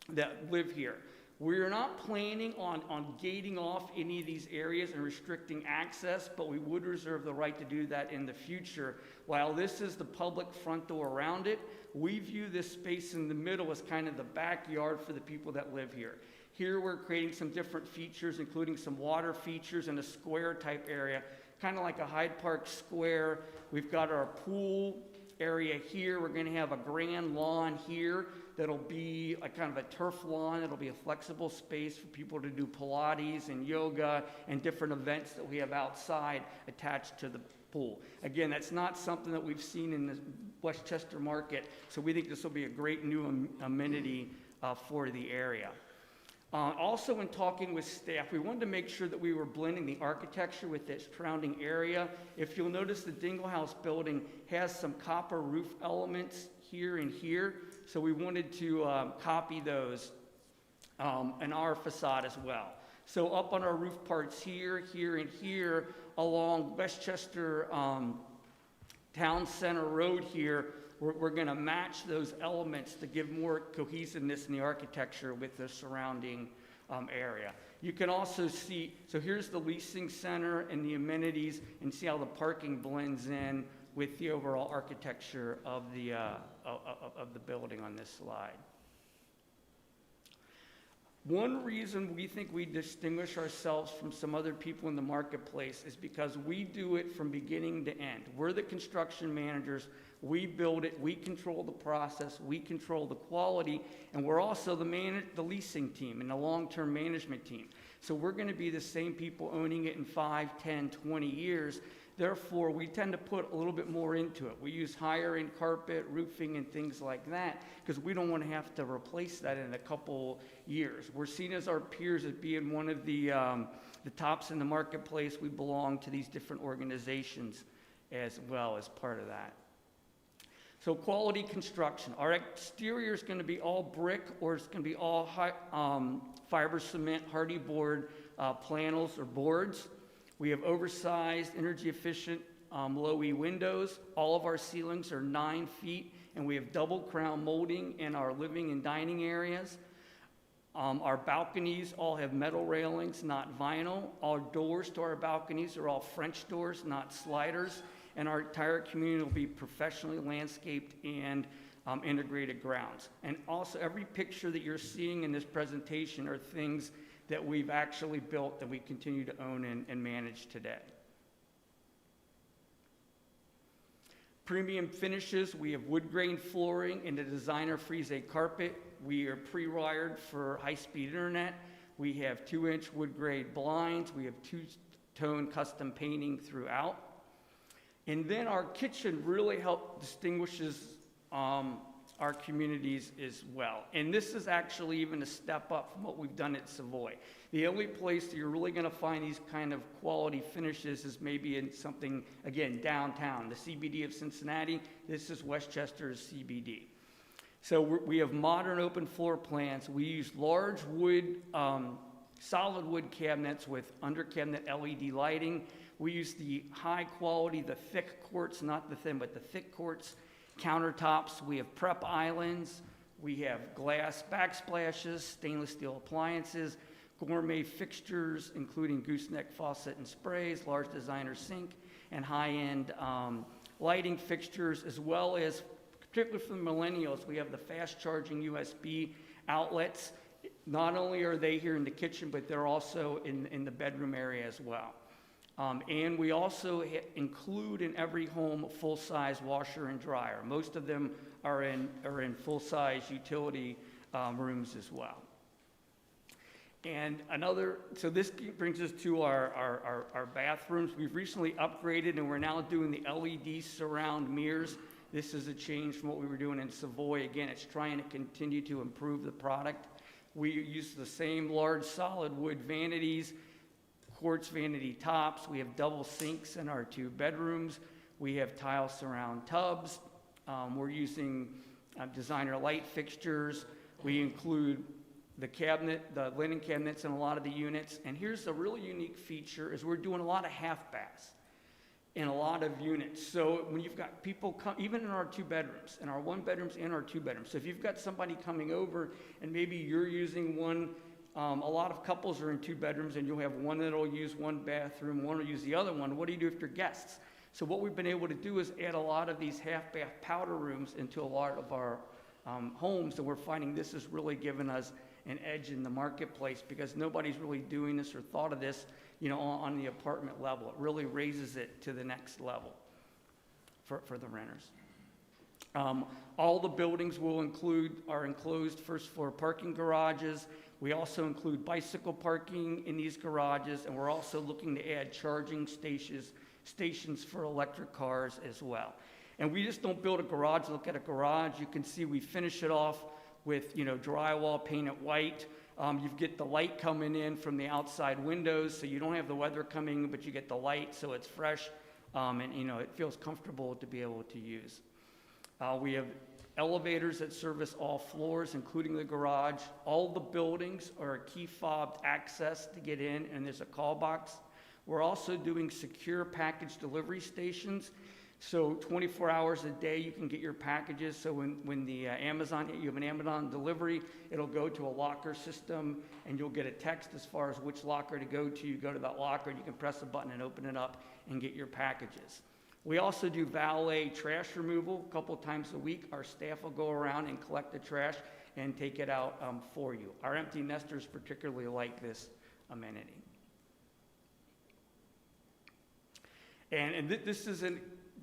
that live here. We're not planning on gating off any of these areas and restricting access, but we would reserve the right to do that in the future. While this is the public front door around it, we view this space in the middle as kind of the backyard for the people that live here. Here we're creating some different features, including some water features in a square type area, kind of like a Hyde Park Square. We've got our pool area here. We're going to have a grand lawn here that'll be a kind of a turf lawn. It'll be a flexible space for people to do Pilates and yoga and different events that we have outside attached to the pool. Again, that's not something that we've seen in the Westchester market, so we think this will be a great new amenity for the area. Also, in talking with staff, we wanted to make sure that we were blending the architecture with the surrounding area. If you'll notice, the Dingle House building has some copper roof elements here and here, so we wanted to copy those in our facade as well. So up on our roof parts here, here, and here, along Westchester Town Center Road here, we're going to match those elements to give more cohesiveness in the architecture with the surrounding area. You can also see, so here's the leasing center and the amenities, and see how the parking blends in with the overall architecture of the building on this slide. One reason we think we distinguish ourselves from some other people in the marketplace is because we do it from beginning to end. We're the construction managers, we build it, we control the process, we control the quality, and we're also the leasing team and the long-term management team. So we're gonna be the same people owning it in 5, 10, 20 years. Therefore, we tend to put a little bit more into it. We use higher end carpet, roofing, and things like that, because we don't want to have to replace that in a couple years. We're seen as our peers as being one of the tops in the marketplace. We belong to these different organizations as well as part of that. So quality construction. Our exterior is going to be all brick, or it's going to be all fiber cement, hardy board panels or boards. We have oversized, energy efficient, low E windows. All of our ceilings are 9 feet, and we have double crown molding in our living and dining areas. Our balconies all have metal railings, not vinyl. Our doors to our balconies are all French doors, not sliders. And our entire community will be professionally landscaped and integrated grounds. And also, every picture that you're seeing in this presentation are things that we've actually built that we continue to own and manage today. Premium finishes, we have wood grain flooring and a designer frieze carpet. We are pre-wired for high-speed internet. We have 2-inch wood grade blinds. We have 2-tone custom painting throughout. And then our kitchen really distinguishes our communities as well. And this is actually even a step up from what we've done at Savoy. The only place that you're really gonna find these kind of quality finishes is maybe in something, again, downtown, the CBD of Cincinnati. This is Westchester's CBD. So we have modern open floor plans. We use large wood, solid wood cabinets with under cabinet LED lighting. We use the high quality, the thick quartz, not the thin, but the thick quartz countertops. We have prep islands. We have glass backsplashes, stainless steel appliances, gourmet fixtures, including gooseneck faucet and sprays, large designer sink, and high-end lighting fixtures, as well as, particularly for the millennials, we have the fast-charging USB outlets. Not only are they here in the kitchen, but they're also in the bedroom area as well. And we also include in every home a full-size washer and dryer. Most of them are in full-size utility rooms as well. And so this brings us to our bathrooms. We've recently upgraded, and we're now doing the LED surround mirrors. This is a change from what we were doing in Savoy. Again, it's trying to continue to improve the product. We use the same large solid wood vanities, quartz vanity tops. We have double sinks in our 2 bedrooms. We have tile surround tubs. We're using designer light fixtures. We include the linen cabinets in a lot of the units. And here's a really unique feature is we're doing a lot of half baths in a lot of units. So when you've got people come, even in our 2 bedrooms, in our 1 bedrooms and our 2 bedrooms. So if you've got somebody coming over and maybe you're using one, a lot of couples are in 2 bedrooms, and you'll have one that'll use 1 bathroom, one will use the other one. What do you do if you're guests? So what we've been able to do is add a lot of these half-bath powder rooms into a lot of our homes, and we're finding this has really given us an edge in the marketplace because nobody's really doing this or thought of this, on the apartment level. It really raises it to the next level for the renters. All the buildings are enclosed first floor parking garages. We also include bicycle parking in these garages, and we're also looking to add charging stations for electric cars as well. And we just don't build a garage. Look at a garage. You can see we finish it off with drywall, paint it white. You get the light coming in from the outside windows, so you don't have the weather coming in, but you get the light, so it's fresh, and it feels comfortable to be able to use. We have elevators that service all floors, including the garage. All the buildings are a key fobbed access to get in, and there's a call box. We're also doing secure package delivery stations. So 24 hours a day, you can get your packages. So when the you have an Amazon delivery, it'll go to a locker system, and you'll get a text as far as which locker to go to. You go to that locker, and you can press a button and open it up and get your packages. We also do valet trash removal a couple times a week. Our staff will go around and collect the trash and take it out for you. Our empty nesters particularly like this amenity. And this is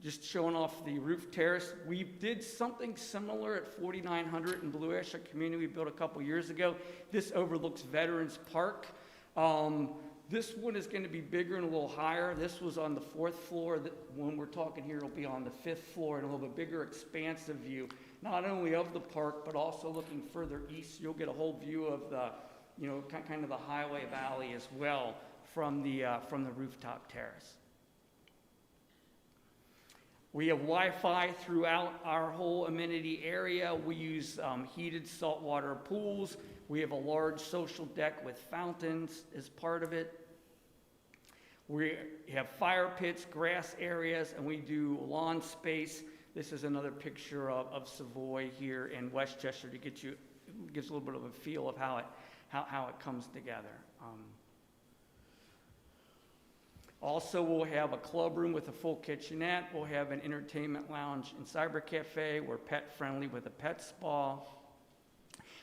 just showing off the roof terrace. We did something similar at 4900 in Blue Ash, a community we built a couple years ago. This overlooks Veterans Park. This one is going to be bigger and a little higher. This was on the 4th floor. When we're talking here, it'll be on the 5th floor, and it'll have a bigger, expansive view, not only of the park, but also looking further east. You'll get a whole view of the, kind of the highway valley as well from the rooftop terrace. We have Wi-Fi throughout our whole amenity area. We use heated saltwater pools. We have a large social deck with fountains as part of it. We have fire pits, grass areas, and we do lawn space. This is another picture of Savoy here in Westchester to gives a little bit of a feel of how it comes together. Also, we'll have a club room with a full kitchenette. We'll have an entertainment lounge and cyber cafe. We're pet friendly with a pet spa.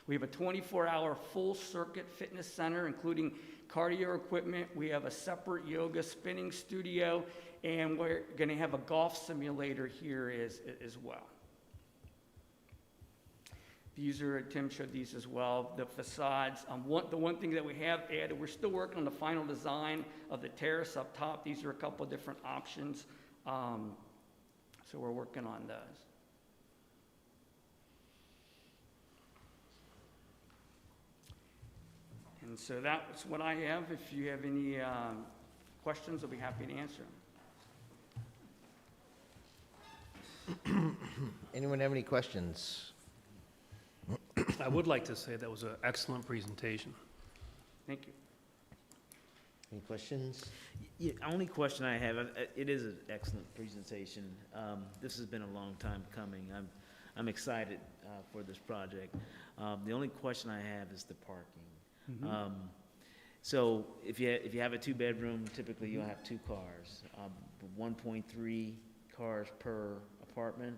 We have a 24-hour full circuit fitness center, including cardio equipment. We have a separate yoga spinning studio, and we're going to have a golf simulator here as well. These are, Tim showed these as well, the facades. The one thing that we have added, we're still working on the final design of the terrace up top. These are a couple of different options, so we're working on those. And so that's what I have. If you have any questions, I'll be happy to answer them. Anyone have any questions? I would like to say that was an excellent presentation. Thank you. Any questions? Yeah, only question I have, it is an excellent presentation. This has been a long time coming. I'm excited for this project. The only question I have is the parking. Mm-hmm. So if you have a 2-bedroom, typically you'll have 2 cars, 1.3 cars per apartment.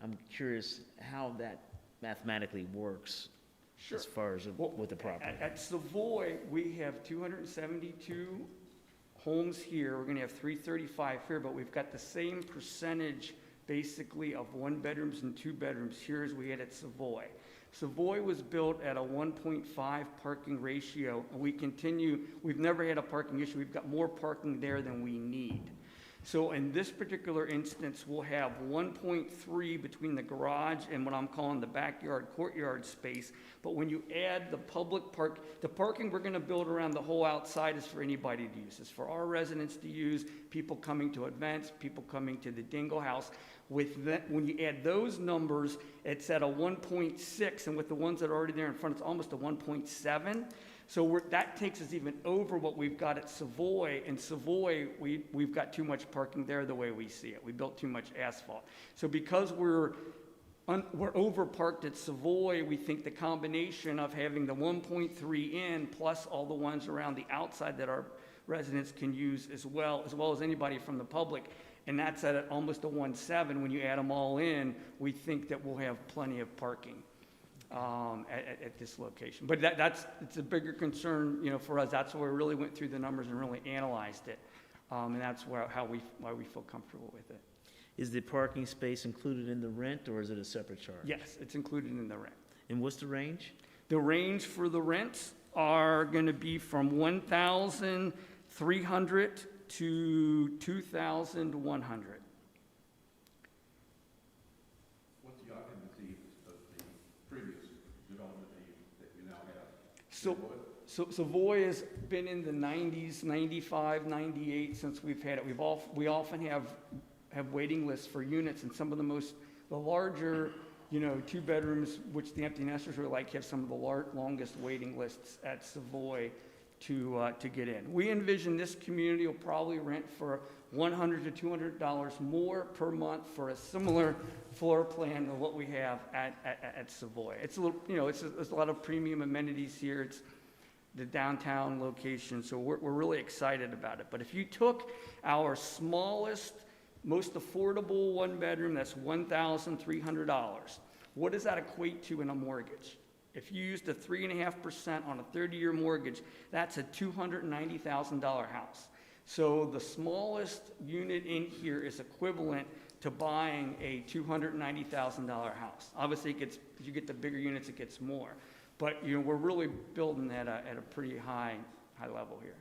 I'm curious how that mathematically works. Sure. As far as with the property. At Savoy, we have 272 homes here. We're going to have 335 here, but we've got the same percentage basically of 1-bedrooms and 2-bedrooms here as we had at Savoy. Savoy was built at a 1.5 parking ratio, and we've never had a parking issue. We've got more parking there than we need. So in this particular instance, we'll have 1.3 between the garage and what I'm calling the backyard courtyard space. But when you add the the parking we're going to build around the whole outside is for anybody to use. It's for our residents to use, people coming to events, people coming to the Dingle House. With that, when you add those numbers, it's at a 1.6, and with the ones that are already there in front, it's almost a 1.7. So that takes us even over what we've got at Savoy. In Savoy, we've got too much parking there the way we see it. We built too much asphalt. So because we're over parked at Savoy, we think the combination of having the 1.3 in plus all the ones around the outside that our residents can use as well as anybody from the public, and that's at almost a 1.7. When you add them all in, we think that we'll have plenty of parking at this location. But it's a bigger concern, for us. That's why we really went through the numbers and really analyzed it, and that's why we feel comfortable with it. Is the parking space included in the rent, or is it a separate charge? Yes, it's included in the rent. And what's the range? The range for the rents are going to be from $1,300 to $2,100. What's the occupancy of the previous development that you now have? So Savoy has been in the 90s, 95, 98 since we've had it. We often have waiting lists for units, and some of the larger, 2 bedrooms, which the empty nesters really like, have some of the longest waiting lists at Savoy to get in. We envision this community will probably rent for $100 to $200 more per month for a similar floor plan to what we have at Savoy. It's a little, there's a lot of premium amenities here. It's the downtown location, so we're really excited about it. But if you took our smallest, most affordable one-bedroom, that's $1,300, what does that equate to in a mortgage? If you used a 3.5% on a 30-year mortgage, that's a $290,000 house. So the smallest unit in here is equivalent to buying a $290,000 house. Obviously, as you get the bigger units, it gets more. But we're really building at a pretty high level here.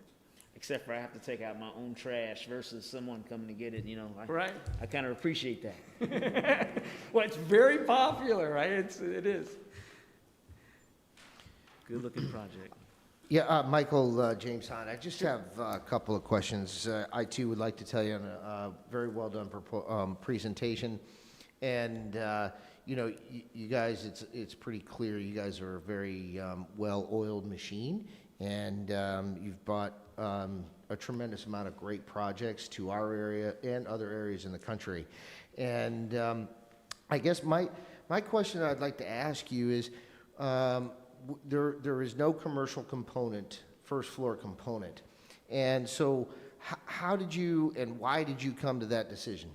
Except for I have to take out my own trash versus someone coming to get it, Right. I kind of appreciate that. Well, it's very popular, right? It is. Good looking project. Yeah, Michael James Hahn, I just have a couple of questions. I too would like to tell you on a very well done presentation. And, you guys, it's pretty clear you guys are a very well-oiled machine. And you've brought a tremendous amount of great projects to our area and other areas in the country. And I guess my question I'd like to ask you is, there is no commercial component, first floor component. And so how did you and why did you come to that decision?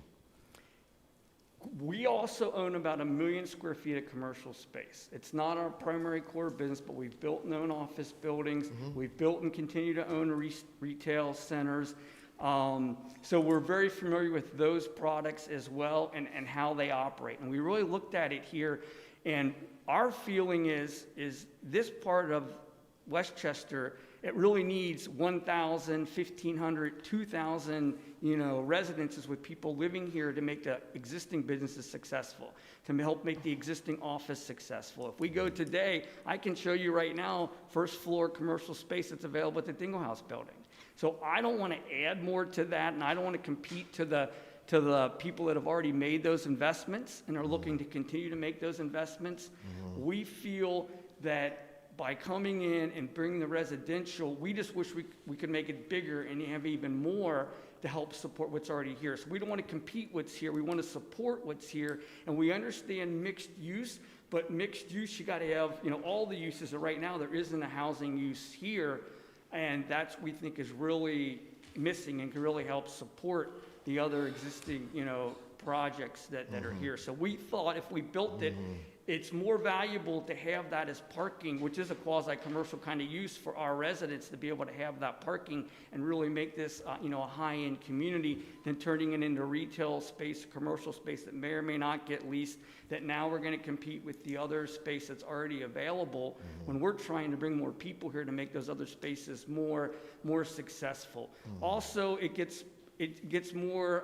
We also own about 1 million square feet of commercial space. It's not our primary core business, but we've built and own office buildings. Mm-hmm. We've built and continue to own retail centers. So we're very familiar with those products as well and how they operate. And we really looked at it here, and our feeling is this part of Westchester, it really needs 1,000, 1,500, 2,000, residences with people living here to make the existing businesses successful, to help make the existing office successful. If we go today, I can show you right now first floor commercial space that's available at the Dingle House building. So I don't want to add more to that, and I don't want to compete to the people that have already made those investments and are looking to continue to make those investments. Mm-hmm. We feel that by coming in and bringing the residential, we just wish we could make it bigger and have even more to help support what's already here. So we don't want to compete what's here. We want to support what's here. And we understand mixed use, but mixed use, you got to have, all the uses. And right now, there isn't a housing use here. And that's, we think, is really missing and can really help support the other existing, projects that are here. So we thought if we built it, it's more valuable to have that as parking, which is a quasi-commercial kind of use for our residents to be able to have that parking and really make this, a high-end community than turning it into retail space, commercial space that may or may not get leased, that now we're going to compete with the other space that's already available when we're trying to bring more people here to make those other spaces more successful. Also, it gets more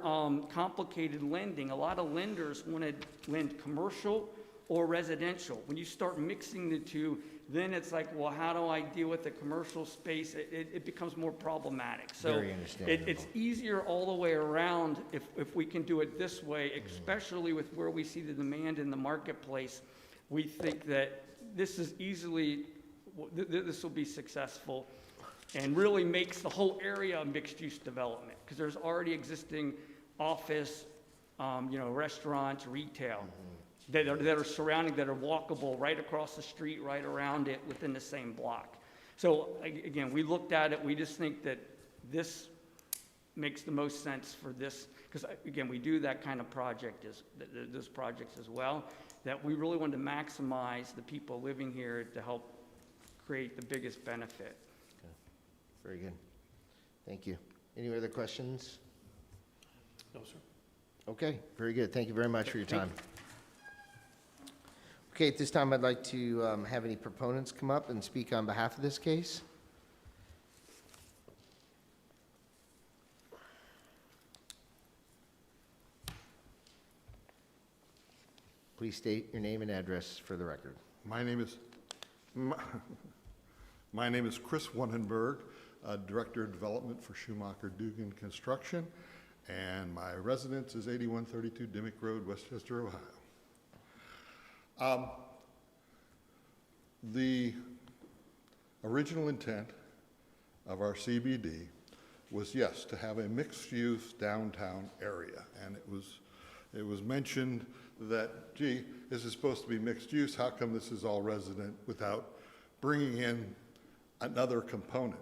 complicated lending. A lot of lenders want to lend commercial or residential. When you start mixing the two, then it's like, well, how do I deal with the commercial space? It becomes more problematic. So Very understandable. It's easier all the way around if we can do it this way, especially with where we see the demand in the marketplace. We think that this is easily, this will be successful and really makes the whole area a mixed-use development because there's already existing office, restaurants, retail. That are surrounding, that are walkable right across the street, right around it, within the same block. So again, we looked at it, we just think that this makes the most sense for this, because again, we do that kind of project, those projects as well, that we really want to maximize the people living here to help create the biggest benefit. Okay. Very good. Thank you. Any other questions? No, sir. Okay, very good. Thank you very much for your time. Okay, at this time, I'd like to have any proponents come up and speak on behalf of this case. Please state your name and address for the record. My name is Chris Wundenberg, Director of Development for Schumacher Dugan Construction, and my residence is 8132 Dimmick Road, Westchester, Ohio. The original intent of our CBD was, yes, to have a mixed-use downtown area. And it was mentioned that, gee, this is supposed to be mixed use, how come this is all resident without bringing in another component?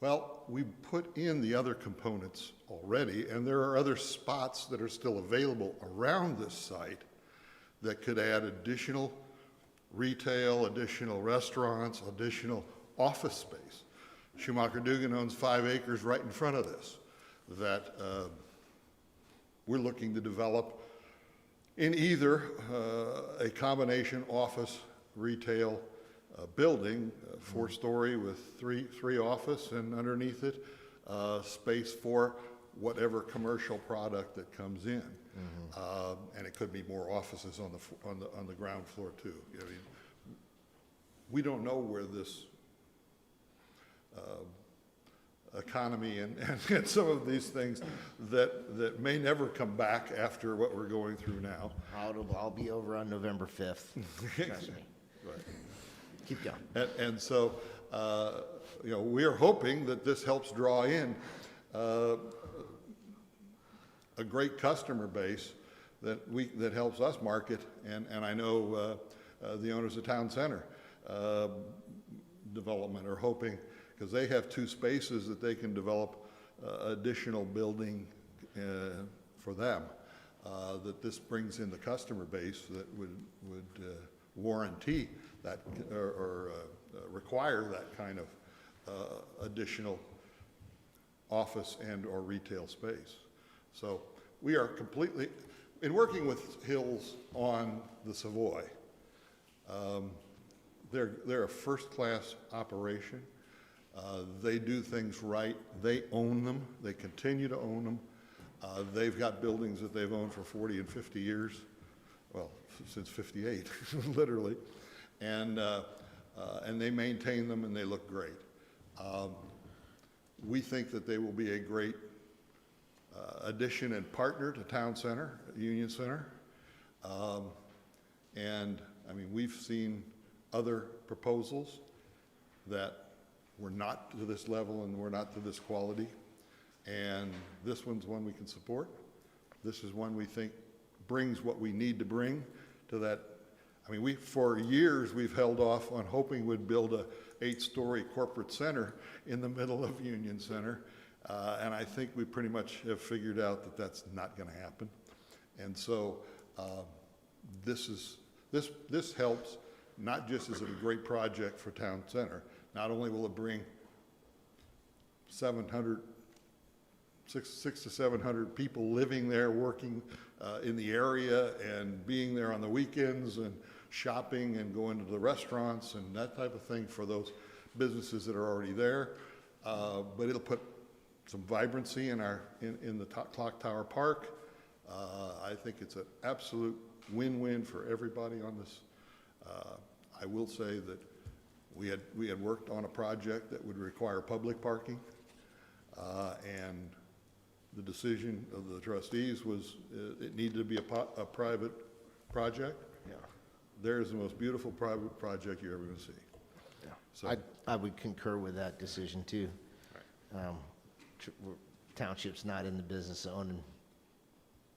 Well, we put in the other components already, and there are other spots that are still available around this site that could add additional retail, additional restaurants, additional office space. Schumacher Dugan owns 5 acres right in front of this that we're looking to develop in either a combination office retail building, 4-story with three office, and underneath it, space for whatever commercial product that comes in. And it could be more offices on the ground floor too. I mean, we don't know where this economy and some of these things that may never come back after what we're going through now. I'll be over on November 5th, trust me. Right. Keep going. And so, you know, we are hoping that this helps draw in a great customer base that helps us market. And I know the owners of Town Center Development are hoping, because they have 2 spaces that they can develop additional building for them, that this brings in the customer base that would warranty that or require that kind of additional office and or retail space. So we are completely, in working with Hills on the Savoy, they're a first-class operation. They do things right. They own them. They continue to own them. They've got buildings that they've owned for 40 and 50 years, well, since 58, literally. And they maintain them, and they look great. We think that they will be a great addition and partner to Town Center, Union Center. And, I mean, we've seen other proposals that were not to this level and were not to this quality. And this one's one we can support. This is one we think brings what we need to bring to that. I mean, for years, we've held off on hoping we'd build a 8-story corporate center in the middle of Union Center. And I think we pretty much have figured out that that's not going to happen. And so this helps, not just as a great project for Town Center. Not only will it bring 600 to 700 people living there, working in the area, and being there on the weekends, and shopping and going to the restaurants and that type of thing for those businesses that are already there. But it'll put some vibrancy in the Clocktower Park. I think it's an absolute win-win for everybody on this. I will say that we had worked on a project that would require public parking, and the decision of the trustees was it needed to be a private project. Yeah. There's the most beautiful private project you're ever going to see. Yeah. So, I would concur with that decision too. Township's not in the business of owning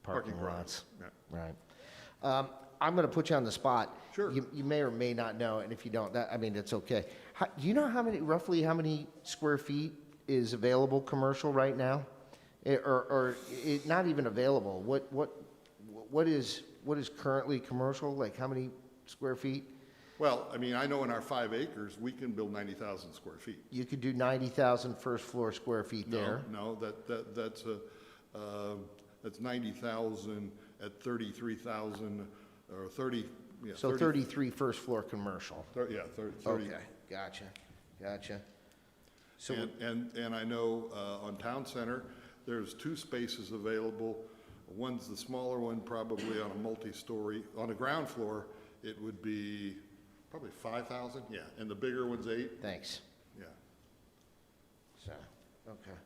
parking lots. Yeah. Right. I'm going to put you on the spot. Sure. You may or may not know, and if you don't, I mean, it's okay. Do you know roughly how many square feet is available commercial right now? Not even available. What is currently commercial? Like how many square feet? Well, I mean, I know in our 5 acres, we can build 90,000 square feet. You could do 90,000 first floor square feet there. No, that's 90,000 at 33,000 or 30. Yeah, So 33 first floor commercial. Yeah, 30. Okay, gotcha. So, And I know on Town Center, there's 2 spaces available. One's the smaller one, probably on a multi-story. On the ground floor, it would be probably 5,000, yeah, and the bigger one's 8. thanks. Yeah. So, okay.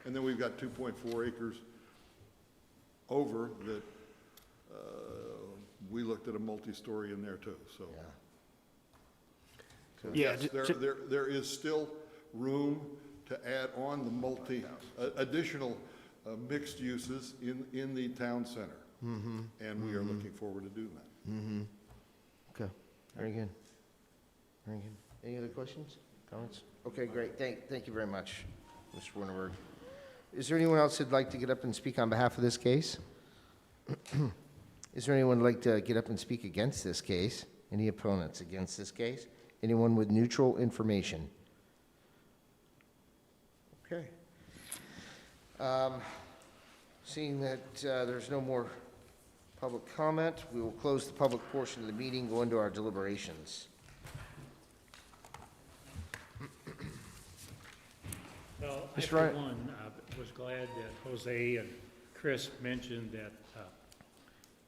And then we've got 2.4 acres over that we looked at a multi-story in there too, so. Yeah. Yeah, Yes, there is still room to add on the additional mixed uses in the town center. And we are looking forward to doing that. Okay, very good. Very good. Any other questions, comments? Okay, great. Thank you very much, Mr. Winterberg. Is there anyone else who'd like to get up and speak on behalf of this case? Is there anyone who'd like to get up and speak against this case? Any opponents against this case? Anyone with neutral information? Okay. Seeing that there's no more public comment, we will close the public portion of the meeting, go into our deliberations. Well, I, Mr. for Ryan. one, was glad that Jose and Chris mentioned that,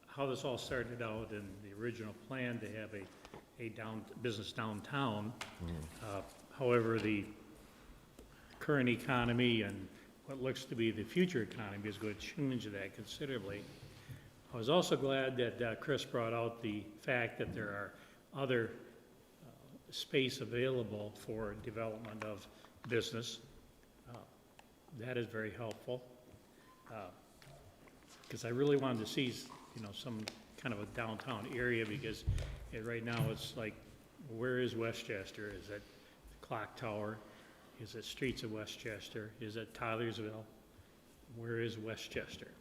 how this all started out in the original plan to have a business downtown. However, the current economy and what looks to be the future economy is going to change that considerably. I was also glad that Chris brought out the fact that there are other space available for development of business. That is very helpful, because I really wanted to see, some kind of a downtown area, because right now it's like, where is Westchester? Is it Clocktower? Is it Streets of Westchester? Is it Tylersville? Where is Westchester?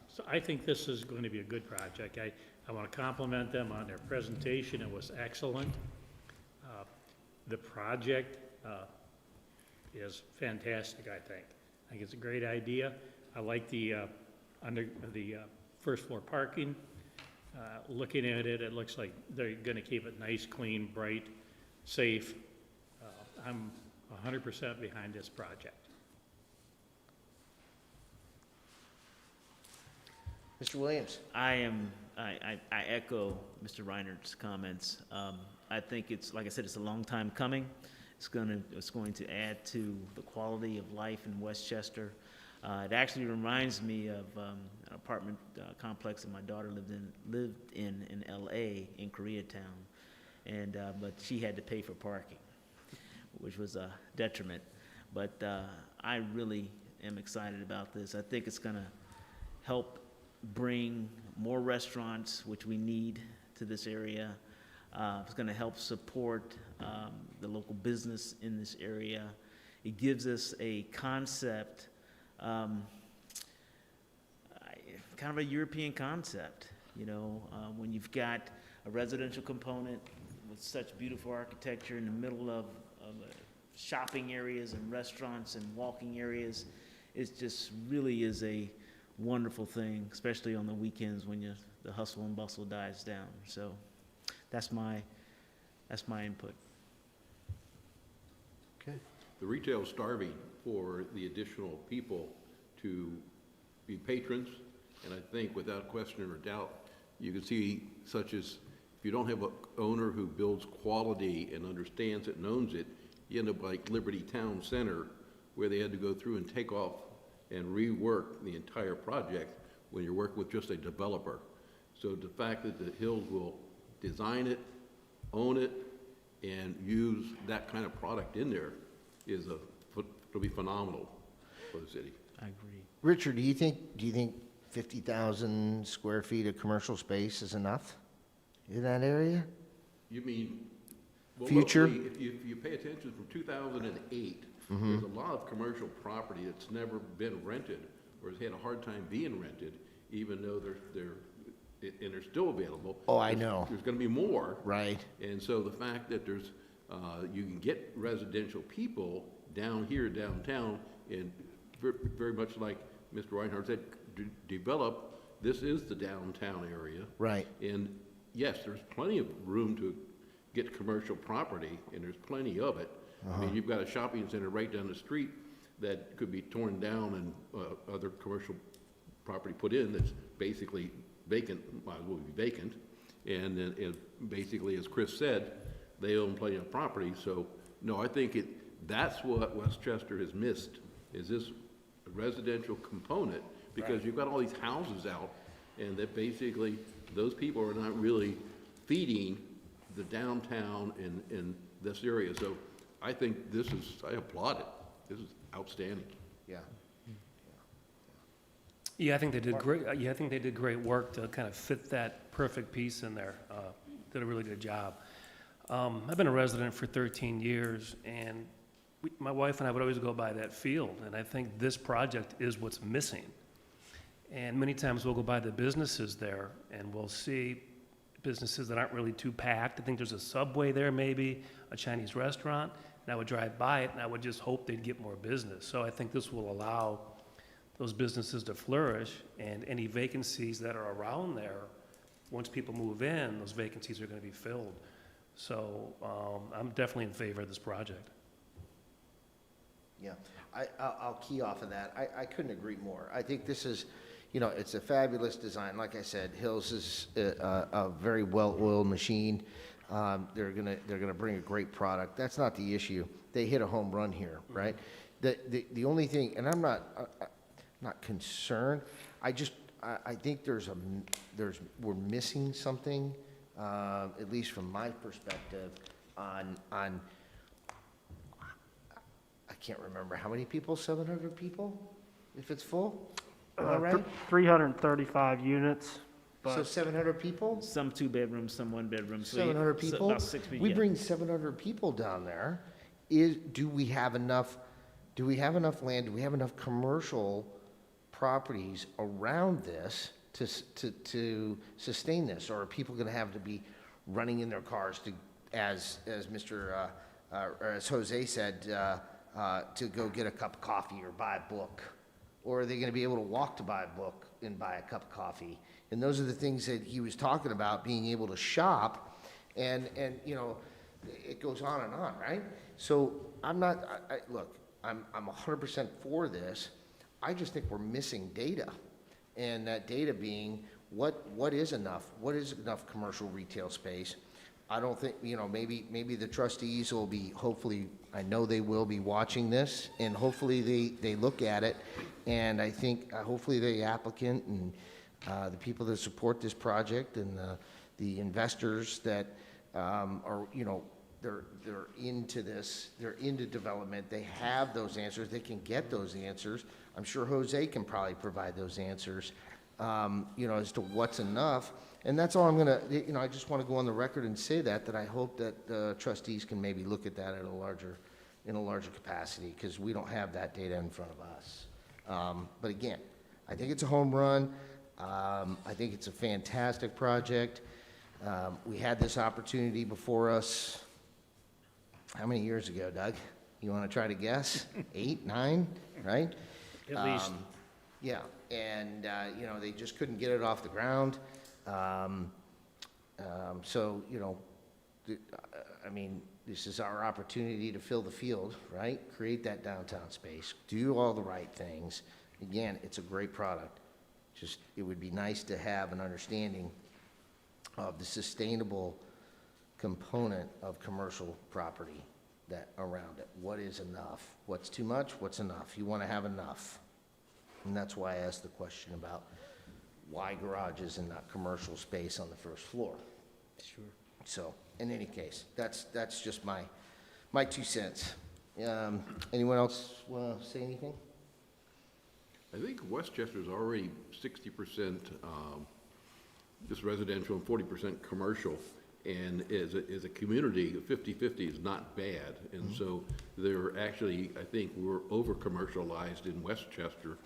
So I think this is going to be a good project. I want to compliment them on their presentation. It was excellent. The project is fantastic, I think. I think it's a great idea. I like the first floor parking. Looking at it, it looks like they're going to keep it nice, clean, bright, safe. I'm 100% behind this project. Mr. Williams? I echo Mr. Reinert's comments. I think it's, like I said, it's a long time coming. It's going to add to the quality of life in Westchester. It actually reminds me of an apartment complex that my daughter lived in L.A. in Koreatown, and but she had to pay for parking, which was a detriment. But I really am excited about this. I think it's going to help bring more restaurants, which we need, to this area. It's going to help support the local business in this area. It gives us a concept, kind of a European concept, when you've got a residential component with such beautiful architecture in the middle of shopping areas and restaurants and walking areas. It just really is a wonderful thing, especially on the weekends when the hustle and bustle dies down. So that's my input. Okay. The retail's starving for the additional people to be patrons, and I think without question or doubt, you can see such as, if you don't have an owner who builds quality and understands it and owns it, you end up like Liberty Town Center, where they had to go through and take off and rework the entire project when you're working with just a developer. So the fact that the Hills will design it, own it, and use that kind of product in there it'll be phenomenal for the city. I agree. Richard, do you think 50,000 square feet of commercial space is enough in that area? You mean, well, Future? locally, if you pay attention, from 2008, there's a lot of commercial property that's never been rented or has had a hard time being rented, even though they're still available. Oh, I know. There's going to be more. Right. And so the fact that you can get residential people down here, downtown, and very much like Mr. Reinhardt said, develop, this is the downtown area. Right. And yes, there's plenty of room to get commercial property, and there's plenty of it. I mean, you've got a shopping center right down the street that could be torn down and other commercial property put in that's basically vacant, might as well be vacant. And then basically, as Chris said, they own plenty of property. So, no, I think that's what Westchester has missed, is this residential component, because you've got all these houses out, and that basically those people are not really feeding the downtown and this area. So I think I applaud it. This is outstanding. Yeah. Yeah, I think they did great, yeah, I think they did great work to kind of fit that perfect piece in there. Did a really good job. I've been a resident for 13 years, and my wife and I would always go by that field, and I think this project is what's missing. And many times we'll go by the businesses there, and we'll see businesses that aren't really too packed. I think there's a Subway there, maybe, a Chinese restaurant, and I would drive by it, and I would just hope they'd get more business. So I think this will allow those businesses to flourish, and any vacancies that are around there, once people move in, those vacancies are going to be filled. So I'm definitely in favor of this project. Yeah, I'll key off of that. I couldn't agree more. I think this is, it's a fabulous design. Like I said, Hills is a very well-oiled machine. They're gonna bring a great product. That's not the issue. They hit a home run here, right? The only thing, and I'm not concerned. I think we're missing something, at least from my perspective, on. I can't remember how many people. 700 people, if it's full. Am I right? 335 units, So but 700 people. Some 2 bedrooms, some 1 bedroom. So 700 so people. about 6 people. We Yeah. bring 700 people down there. Do we have enough? Do we have enough land? Do we have enough commercial properties around this to sustain this, or are people going to have to be running in their cars as Jose said, to go get a cup of coffee or buy a book, or are they going to be able to walk to buy a book and buy a cup of coffee? And those are the things that he was talking about, being able to shop, and it goes on and on, right? So I'm not. Look, I'm 100% for this. I just think we're missing data, and that data being what is enough? What is enough commercial retail space? I don't think, maybe the trustees will be, hopefully, I know they will be watching this, and hopefully they look at it, and I think, hopefully the applicant and the people that support this project and the investors that are, they're into this, they're into development, they have those answers, they can get those answers. I'm sure Jose can probably provide those answers, as to what's enough. And that's all I'm gonna, I just want to go on the record and say that I hope that the trustees can maybe look at that in a larger capacity, because we don't have that data in front of us. But again, I think it's a home run. I think it's a fantastic project. We had this opportunity before us, how many years ago, Doug? You want to try to guess? 8, 9, right? At least. Yeah, and, they just couldn't get it off the ground. So, this is our opportunity to fill the field, right? Create that downtown space, do all the right things. Again, it's a great product. Just, it would be nice to have an understanding of the sustainable component of commercial property that around it. What is enough? What's too much? What's enough? You want to have enough. And that's why I asked the question about why garages and not commercial space on the first floor. Sure. So, in any case, that's just my 2 cents. Anyone else want to say anything? I think Westchester's already 60% just residential and 40% commercial. And as a community, 50-50 is not bad. And so they're actually, I think, we're over-commercialized in Westchester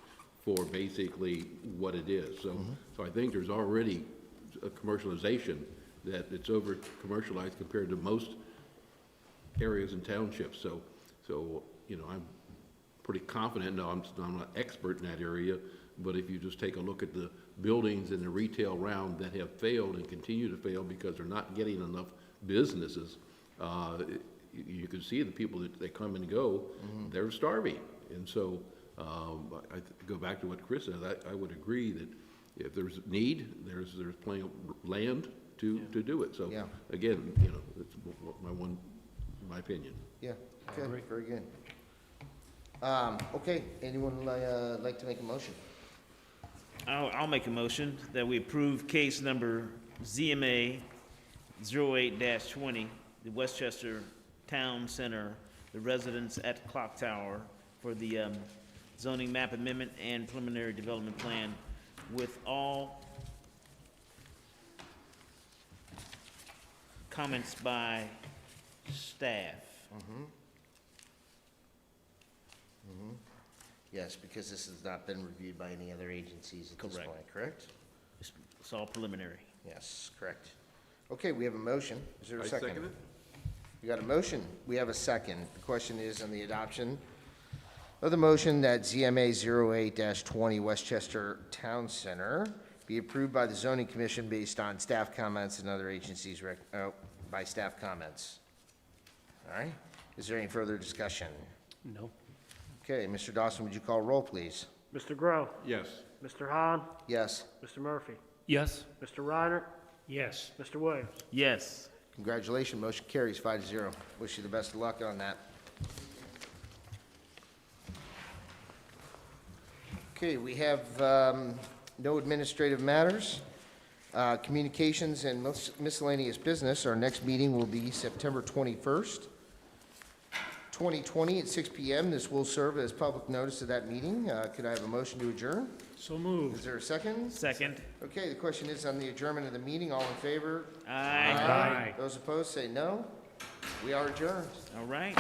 for basically what it is. So I think there's already a commercialization that it's over-commercialized compared to most areas and townships. So I'm pretty confident. No, I'm not an expert in that area, but if you just take a look at the buildings in the retail round that have failed and continue to fail because they're not getting enough businesses, you can see the people that they come and go, they're starving. And so I go back to what Chris said. I would agree that if there's need, there's plenty of land to do it. So again, it's my opinion. Yeah, okay, very good. Okay, anyone like to make a motion? I'll make a motion that we approve case number ZMA 08-20, the Westchester Town Center the residents at Clocktower for the zoning map amendment and preliminary development plan with all comments by staff. Yes, because this has not been reviewed by any other agencies at this Correct. point, correct? It's all preliminary. Yes, correct. Okay, we have a motion. Is there a I second? second it. We got a motion. We have a second. The question is on the adoption of the motion that ZMA 08-20 Westchester Town Center be approved by the zoning commission based on staff comments and other agencies, by staff comments. All right. Is there any further discussion? No. Okay, Mr. Dawson, would you call roll, please? Mr. Grow, Yes. Mr. Hahn, Yes. Mr. Murphy, Yes. Mr. Reiner, Yes. Mr. Williams. Yes. Congratulations, motion carries 5-0. Wish you the best of luck on that. Okay, we have no administrative matters. Communications and miscellaneous business. Our next meeting will be September 21st, 2020 at 6 p.m. This will serve as public notice of that meeting. Could I have a motion to adjourn? So moved. Is there a second? Second. Okay, the question is on the adjournment of the meeting. All in favor? Aye. Aye. Those opposed, say no. We are adjourned. All right.